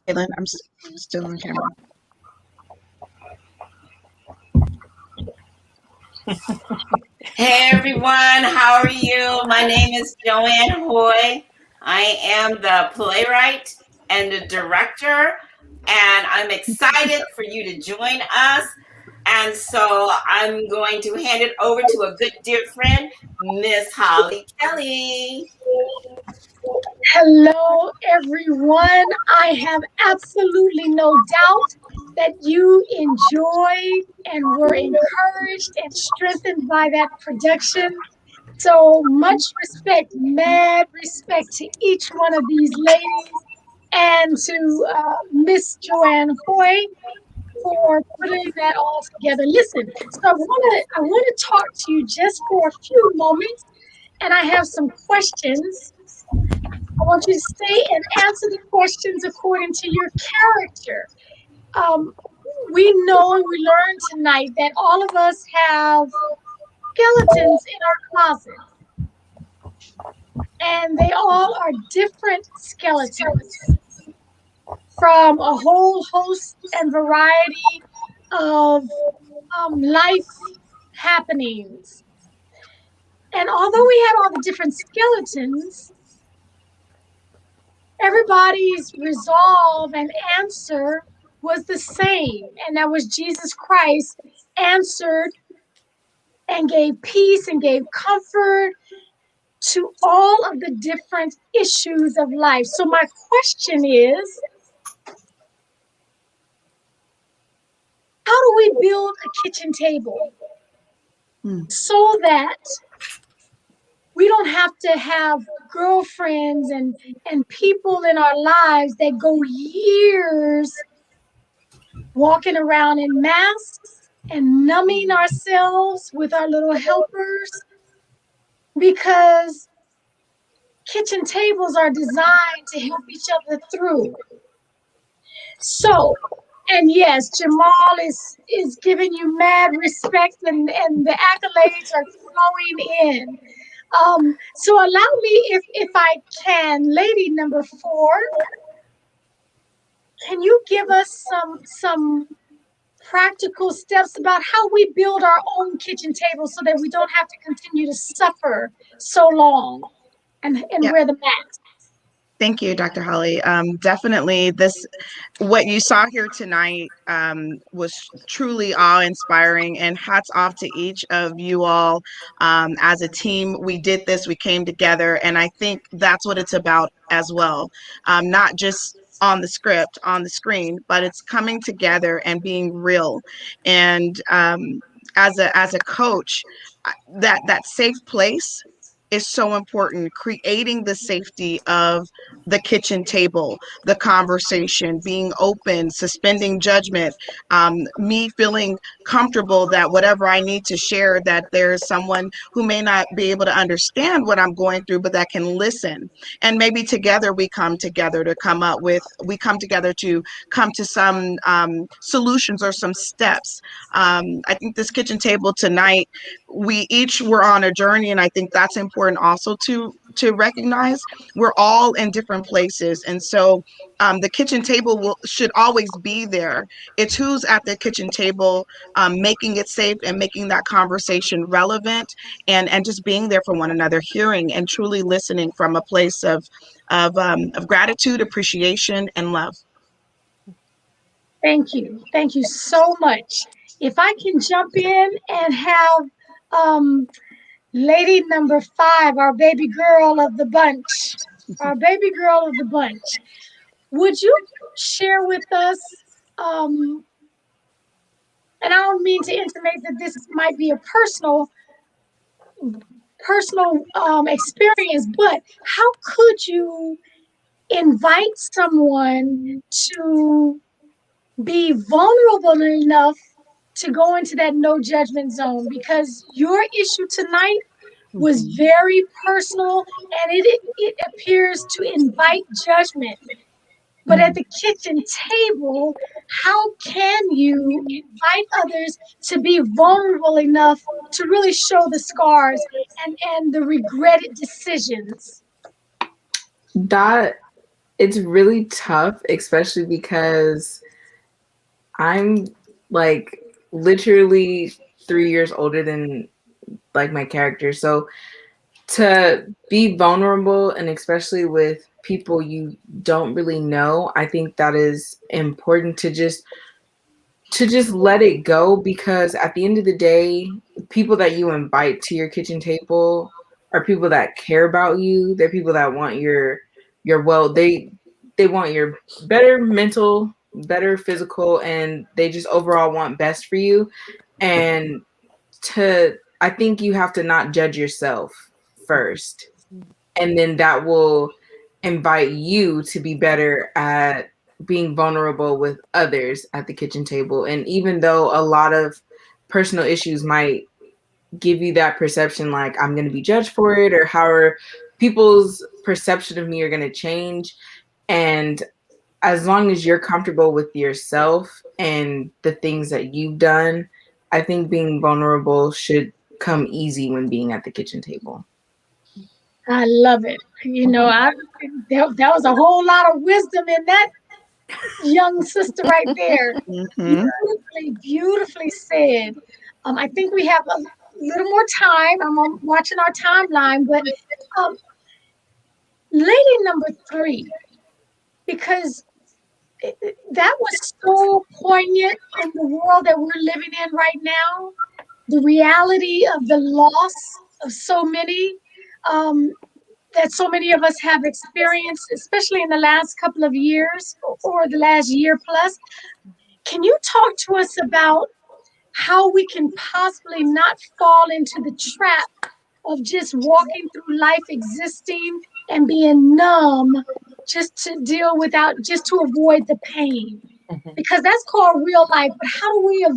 Caitlin, I'm still on camera.
Hey everyone, how are you? My name is Joanne Hoy. I am the playwright and the director, and I'm excited for you to join us. And so I'm going to hand it over to a good dear friend, Miss Holly Kelly.
Hello, everyone. I have absolutely no doubt that you enjoyed and were encouraged and strengthened by that production. So much respect, mad respect to each one of these ladies and to Miss Joanne Hoy for putting that all together. Listen, so I want to talk to you just for a few moments, and I have some questions. I want you to stay and answer the questions according to your character. Um, we know and we learned tonight that all of us have skeletons in our closet, and they all are different skeletons from a whole host and variety of life happenings. And although we had all the different skeletons, everybody's resolve and answer was the same, and that was Jesus Christ answered and gave peace and gave comfort to all of the different issues of life. So my question is, how do we build a kitchen table so that we don't have to have girlfriends and people in our lives that go years walking around in masks and numbing ourselves with our little helpers, because kitchen tables are designed to help each other through. So, and yes, Jamal is giving you mad respect, and the accolades are flowing in. So allow me, if I can, lady number 4, can you give us some practical steps about how we build our own kitchen table so that we don't have to continue to suffer so long and
Yeah.
wear the mask?
Thank you, Dr. Holly. Definitely what you saw here tonight was truly awe-inspiring, and hats off to each of you all. As a team, we did this, we came together, and I think that's what it's about as well. Not just on the script, on the screen, but it's coming together and being real. And as a coach, that safe place is so important. Creating the safety of the kitchen table, the conversation, being open, suspending judgment, me feeling comfortable that whatever I need to share, that there's someone who may not be able to understand what I'm going through, but that can listen. And maybe together we come together to come to some solutions or some steps. I think this kitchen table tonight, we each were on a journey, and I think that's important also to recognize. We're all in different places, and so the kitchen table should always be there. It's who's at the kitchen table, making it safe and making that conversation relevant, and just being there for one another, hearing and truly listening from a place of gratitude, appreciation, and love.
Thank you. Thank you so much. If I can jump in and have lady number 5, our baby girl of the bunch, would you share with us, and I don't mean to intimate that this might be a personal experience, but how could you invite someone to be vulnerable enough to go into that no judgment zone? Because your issue tonight was very personal, and it appears to invite judgment. But at the kitchen table, how can you invite others to be vulnerable enough to really show the scars and the regretted decisions?
That it's really tough, especially because I'm like literally 3 years older than like my character. So to be vulnerable, and especially with people you don't really know, I think that is important to just let it go, because at the end of the day, people that you invite to your kitchen table are people that care about you. They're people that want your they want your better mental, better physical, and they just overall want best for you. And I think you have to not judge yourself first, and then that will invite you to be better at being vulnerable with others at the kitchen table. And even though a lot of personal issues might give you that perception, like I'm going to be judged for it, or how are people's perception of me are going to change. And as long as you're comfortable with yourself and the things that you've done, I think being vulnerable should come easy when being at the kitchen table.
I love it. You know, that was a whole lot of wisdom in that young sister right there. Beautifully said. I think we have a little more time. I'm watching our timeline, but lady number 3, because that was so poignant in the world that we're living in right now. The reality of the loss of so many, that so many of us have experienced, especially in the last couple of years or the last year plus. Can you talk to us about how we can possibly not fall into the trap of just walking through life existing and being numb just to to avoid the pain? Because that's called real life. But how do we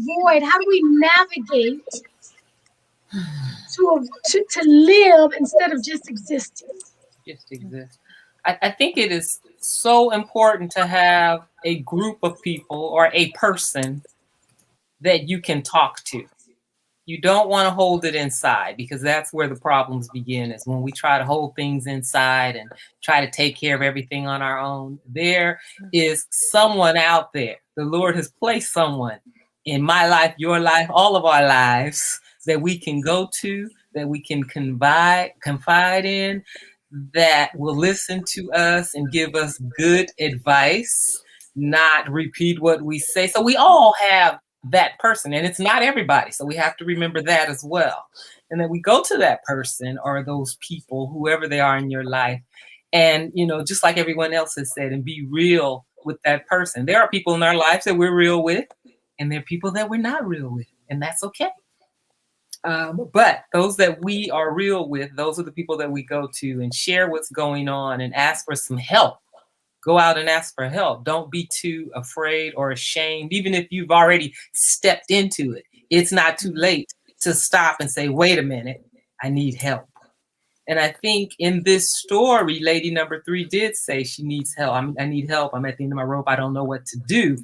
navigate to live instead of just existing?
Just exist. I think it is so important to have a group of people or a person that you can talk to. You don't want to hold it inside, because that's where the problems begin, is when we try to hold things inside and try to take care of everything on our own. There is someone out there. The Lord has placed someone in my life, your life, all of our lives, that we can go to, that we can confide in, that will listen to us and give us good advice, not repeat what we say. So we all have that person, and it's not everybody. So we have to remember that as well. And then we go to that person or those people, whoever they are in your life, and, you know, just like everyone else has said, and be real with that person. There are people in our lives that we're real with, and there are people that we're not real with, and that's okay. But those that we are real with, those are the people that we go to and share what's going on and ask for some help. Go out and ask for help. Don't be too afraid or ashamed. Even if you've already stepped into it, it's not too late to stop and say, wait a minute, I need help. And I think in this story, lady number 3 did say she needs help. I need help. I'm at the end of my rope. I don't know what to do.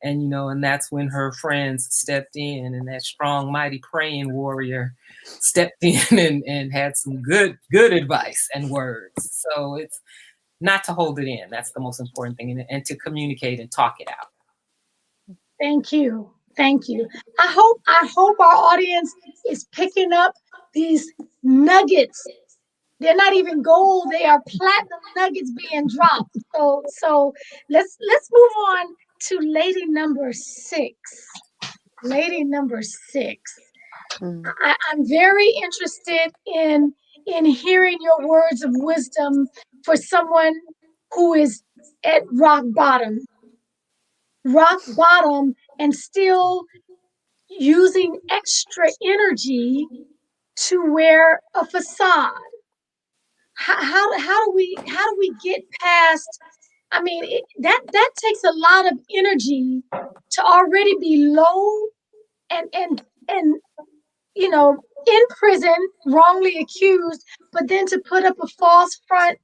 And, you know, and that's when her friends stepped in, and that strong, mighty praying warrior stepped in and had some good advice and words. So it's not to hold it in. That's the most important thing, and to communicate and talk it out.
Thank you. Thank you. I hope our audience is picking up these nuggets. They're not even gold, they are platinum nuggets being dropped. So let's move on to lady number 6. Lady number 6. I'm very interested in hearing your words of wisdom for someone who is at rock bottom, and still using extra energy to wear a facade. How do we get past? I mean, that takes a lot of energy to already be low and you know, in prison, wrongly accused, but then to put up a false front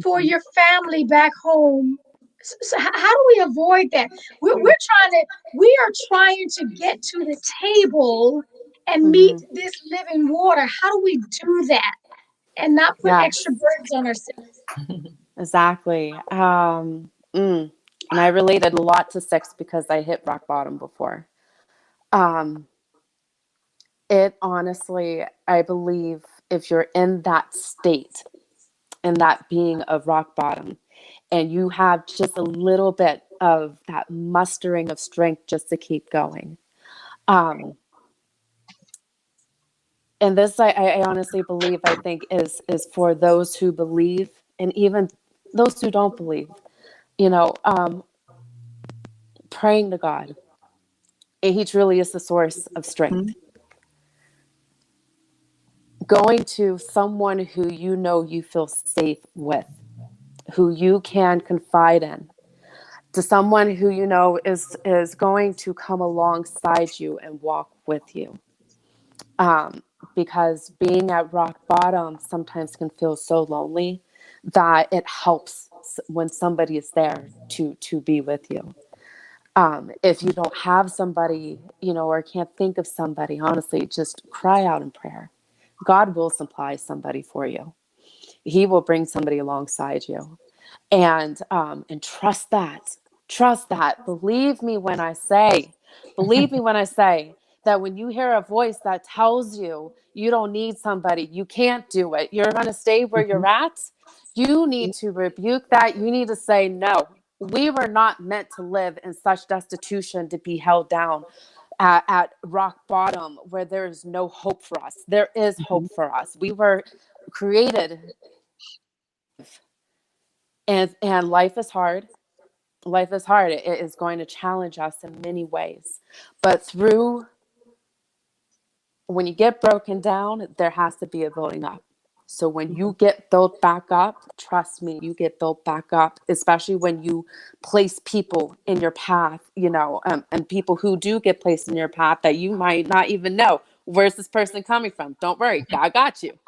for your family back home. So how do we avoid that? We are trying to get to the table and meet this living water. How do we do that and not put extra burdens on ourselves?
Exactly. And I related a lot to 6 because I hit rock bottom before. It honestly, I believe if you're in that state, in that being of rock bottom, and you have just a little bit of that mustering of strength just to keep going. And this, I honestly believe, I think is for those who believe, and even those who don't believe, you know, praying to God. And He truly is the source of strength. Going to someone who you know you feel safe with, who you can confide in, to someone who you know is going to come alongside you and walk with you. Because being at rock bottom sometimes can feel so lonely that it helps when somebody is there to be with you. If you don't have somebody, you know, or can't think of somebody, honestly, just cry out in prayer. God will supply somebody for you. He will bring somebody alongside you, and trust that. Trust that. Believe me when I say that when you hear a voice that tells you you don't need somebody, you can't do it, you're going to stay where you're at, you need to rebuke that. You need to say, no, we were not meant to live in such destitution, to be held down at rock bottom where there is no hope for us. There is hope for us. We were created, and life is hard. Life is hard. It is going to challenge us in many ways, but when you get broken down, there has to be a building up. So when you get built back up, trust me, you get built back up, especially when you place people in your path, you know, and people who do get placed in your path that you might not even know, where's this person coming from? Don't worry, God got you.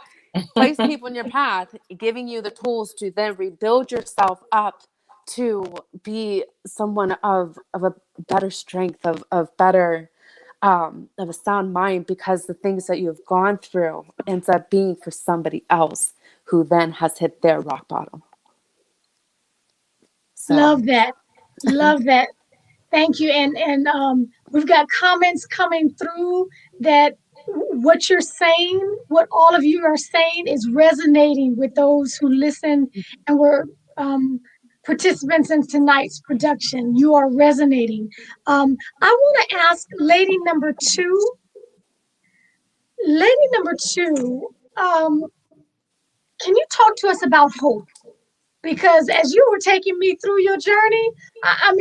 Place people in your path, giving you the tools to then rebuild yourself up to be someone of a better strength, of better of a sound mind, because the things that you have gone through ends up being for somebody else who then has hit their rock bottom. So
Love that. Love that. Thank you. And we've got comments coming through that what you're saying, what all of you are saying, is resonating with those who listen and were participants in tonight's production. You are resonating. I want to ask lady number two. Lady number two, can you talk to us about hope? Because as you were taking me through your journey, I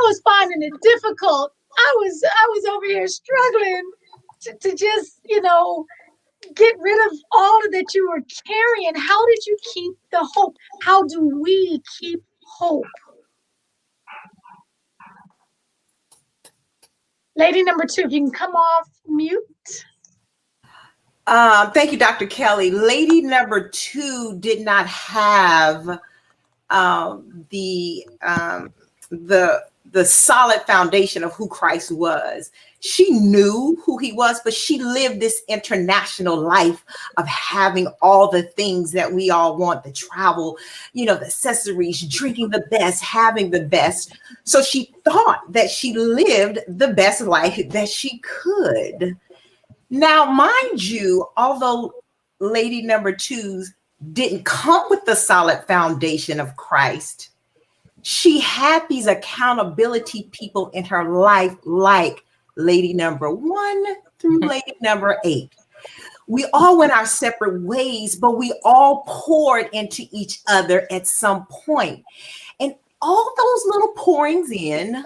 was finding it difficult. I was over here struggling to just, get rid of all that you were carrying. How did you keep the hope? How do we keep hope? Lady number two, you can come off mute.
Thank you, Dr. Kelly. Lady number two did not have the solid foundation of who Christ was. She knew who he was, but she lived this international life of having all the things that we all want, the travel, the accessories, drinking the best, having the best. So she thought that she lived the best life that she could. Now, mind you, although lady number two didn't come with the solid foundation of Christ, she had these accountability people in her life, like lady number 1 through lady number 8. We all went our separate ways, but we all poured into each other at some point. And all those little pourings in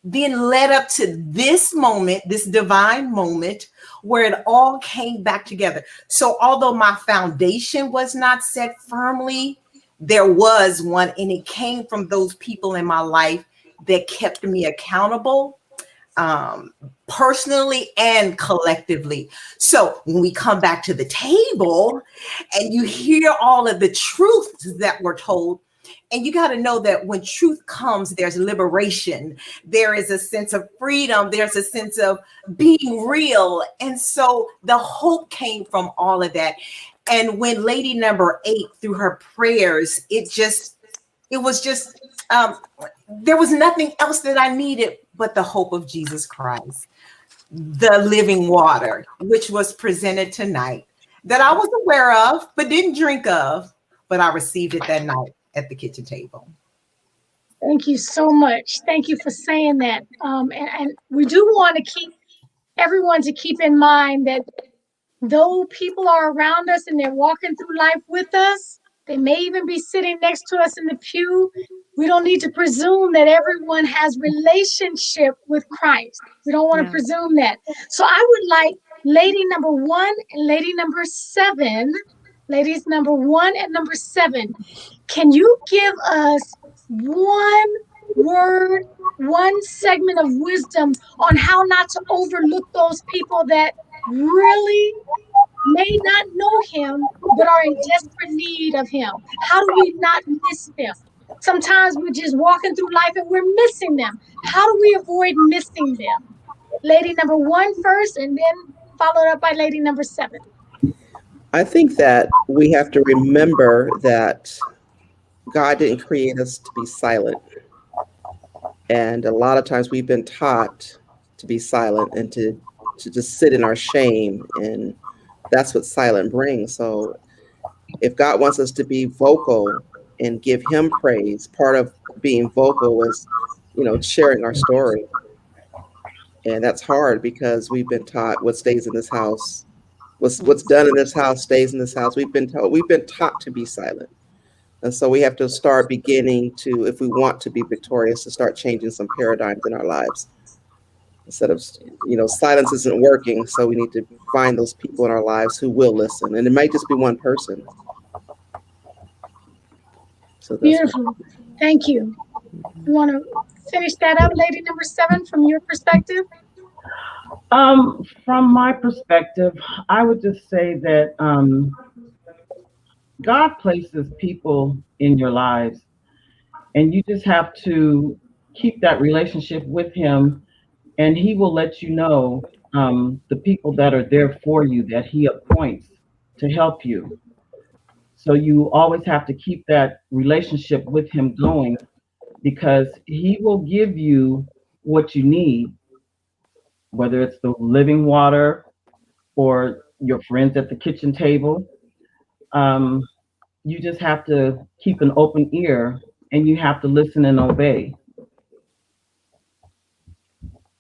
then led up to this moment, this divine moment, where it all came back together. So although my foundation was not set firmly, there was one, and it came from those people in my life that kept me accountable, personally and collectively. So when we come back to the table and you hear all of the truths that were told, and you got to know that when truth comes, there's liberation. There is a sense of freedom. There's a sense of being real. And so the hope came from all of that. And when lady number 8, through her prayers, there was nothing else that I needed but the hope of Jesus Christ, the living water, which was presented tonight, that I was aware of, but didn't drink of, but I received it that night at the kitchen table.
Thank you so much. Thank you for saying that. And we do want to keep everyone to keep in mind that though people are around us and they're walking through life with us, they may even be sitting next to us in the pew. We don't need to presume that everyone has relationship with Christ. We don't want to presume that. So I would like lady number 1 and lady number 7, ladies number 1 and number 7, can you give us one word, one segment of wisdom on how not to overlook those people that really may not know him, but are in desperate need of him? How do we not miss them? Sometimes we're just walking through life and we're missing them. How do we avoid missing them? Lady number 1 first, and then followed up by lady number 7.
I think that we have to remember that God didn't create us to be silent. And a lot of times we've been taught to be silent and to just sit in our shame. And that's what silent brings. So if God wants us to be vocal and give him praise, part of being vocal is, sharing our story. And that's hard because we've been taught what stays in this house, what's done in this house stays in this house. We've been taught to be silent. And so we have to start beginning to, if we want to be victorious, to start changing some paradigms in our lives. Instead of, silence isn't working. So we need to find those people in our lives who will listen. And it might just be one person. So
beautiful. Thank you. You want to finish that up, lady number 7, from your perspective?
From my perspective, I would just say that God places people in your lives, and you just have to keep that relationship with him and he will let you know the people that are there for you that he appoints to help you. So you always have to keep that relationship with him going, because he will give you what you need, whether it's the living water or your friends at the kitchen table. Um, you just have to keep an open ear, and you have to listen and obey.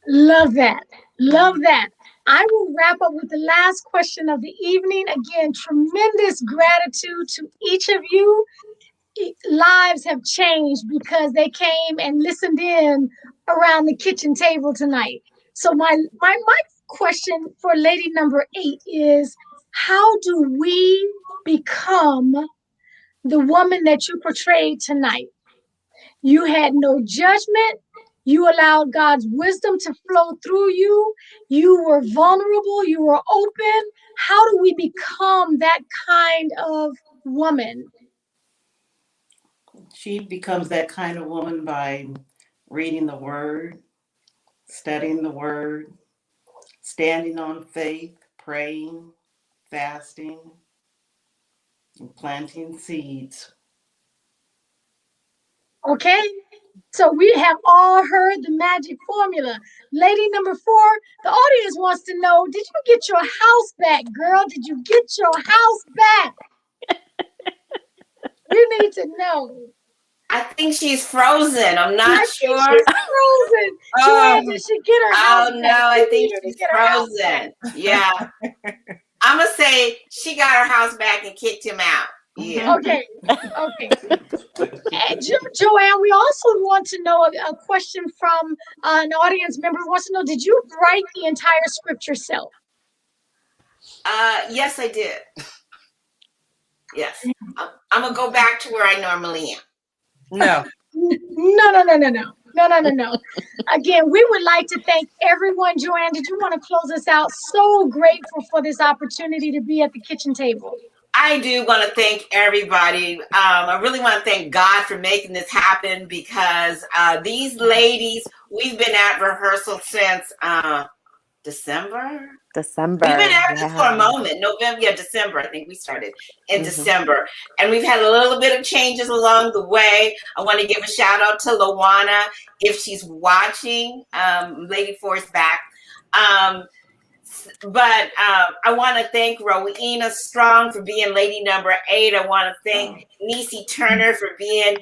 Love that. Love that. I will wrap up with the last question of the evening. Again, tremendous gratitude to each of you. Lives have changed because they came and listened in around the kitchen table tonight. So my question for lady number 8 is, how do we become the woman that you portrayed tonight? You had no judgment. You allowed God's wisdom to flow through you. You were vulnerable. You were open. How do we become that kind of woman?
She becomes that kind of woman by reading the word, studying the word, standing on faith, praying, fasting, and planting seeds.
Okay? So we have all heard the magic formula. Lady number 4, the audience wants to know, did you get your house back, girl? Did you get your house back? We need to know.
I think she's frozen. I'm not sure.
She's frozen. Joanne, did she get her house
Oh, no,
back?
I
We
think
need her to
she's
get her house
frozen.
back.
Yeah. I'm going to say she got her house back and kicked him out. Yeah.
Okay. Okay. Joanne, we also want to know a question from an audience member who wants to know, did you write the entire script yourself?
Yes, I did. Yes. I'm going to go back to where I normally am.
No.
No. Again, we would like to thank everyone. Joanne, did you want to close us out? So grateful for this opportunity to be at the kitchen table.
I do want to thank everybody. I really want to thank God for making this happen, because these ladies, we've been at rehearsal since December. We've been at this for a moment. December. I think we started in December. And we've had a little bit of changes along the way. I want to give a shout out to Lawana, if she's watching. Lady Force back. But I want to thank Rowena Strong for being lady number 8. I want to thank Niecy Turner for being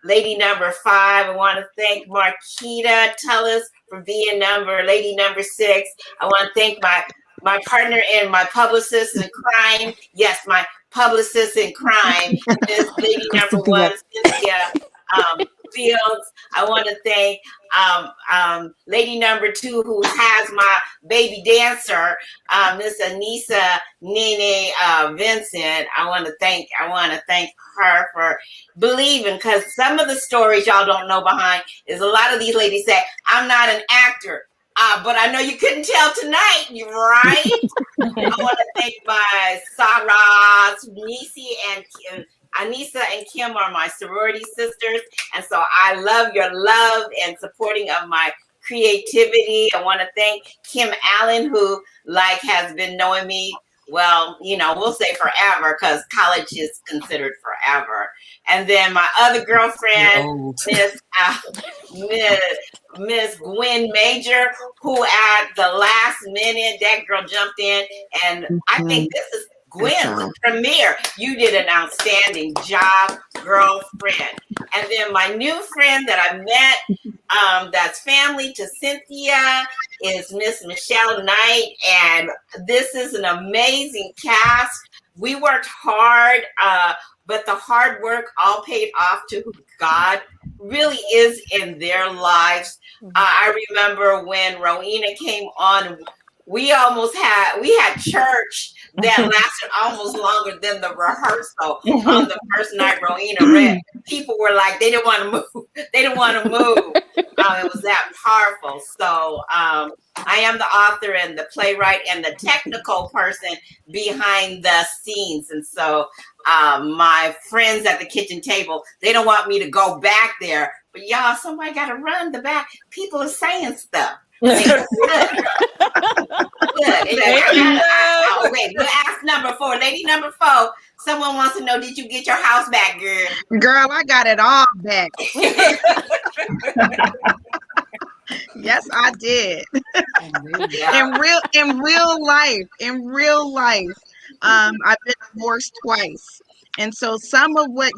lady number 5. I want to thank Marquita Tullis for being lady number 6. I want to thank my partner and my publicist in crime. Yes, my publicist in crime is lady number 1, Cynthia Fields. I want to thank lady number 2, who has my baby dancer, Miss Anissa Nene Vincent. I want to thank her for believing, because some of the stories y'all don't know behind is a lot of these ladies say, I'm not an actor. But I know you couldn't tell tonight, right? I want to thank my Sarahs, Nisi and Anissa and Kim are my sorority sisters. And so I love your love and supporting of my creativity. I want to thank Kim Allen, who has been knowing me, well, we'll say forever, because college is considered forever. And then my other girlfriend, Miss Gwen Major, who at the last minute, that girl jumped in. And I think this is Gwen, Premier, you did an outstanding job, girlfriend. And then my new friend that I met, that's family to Cynthia, is Miss Michelle Knight. And this is an amazing cast. We worked hard, but the hard work all paid off to who God really is in their lives. I remember when Rowena came on, we had church that lasted almost longer than the rehearsal on the first night Rowena read. People were like, they didn't want to move. They didn't want to move. It was that powerful. So I am the author and the playwright and the technical person behind the scenes. And so my friends at the kitchen table, they don't want me to go back there. But y'all, somebody got to run the back. People are saying stuff. Good. Wait, we'll ask number 4. Lady number 4, someone wants to know, did you get your house back, girl?
Girl, I got it all back. Yes, I did. In real life, I've been divorced twice. And so some of what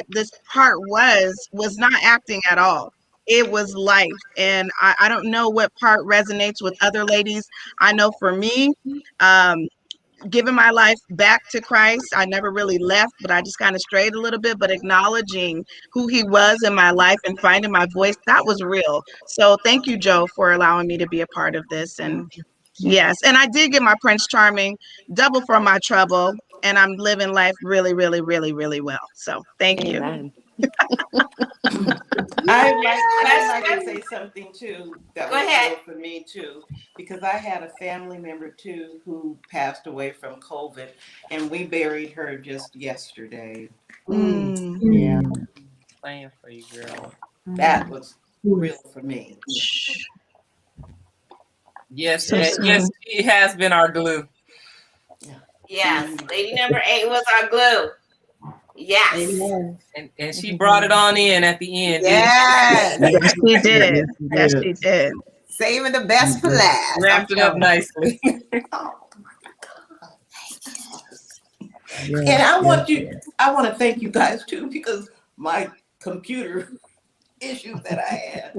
this part was not acting at all. It was life. And I don't know what part resonates with other ladies. I know for me, giving my life back to Christ, I never really left, but I just kind of strayed a little bit, but acknowledging who he was in my life and finding my voice, that was real. So thank you, Joe, for allowing me to be a part of this. And yes, and I did get my Prince Charming, double for my trouble, and I'm living life really, really, really, really well. So thank you.
Amen.
I'd like to say something too that
Go
was
ahead.
real for me too, because I had a family member too who passed away from COVID, and we buried her just yesterday. Yeah,
Playing for you, girl.
that was real for me.
Yes,
So
yes,
sad.
yes, she has been our glue.
Yes, lady number 8 was our glue. Yes.
And she brought it on in at the end.
Yes.
Yes, she did. Yes, she did.
Saving the best for last.
Wrapped it up nicely.
And I want to thank you guys too, because my computer issue that I had.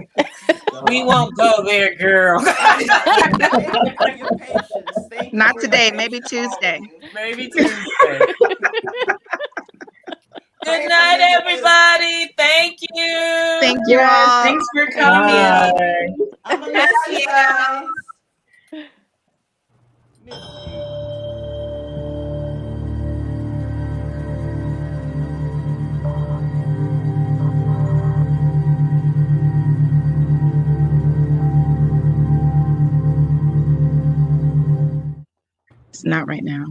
We won't go there, girl.
Thank you for your patience. Thank you
Not
for
today,
your
maybe
patience,
Tuesday.
all of you.
Maybe Tuesday. Good night, everybody. Thank you.
Thank you all.
Thanks for coming.
I'm gonna miss you guys.
It's not right now.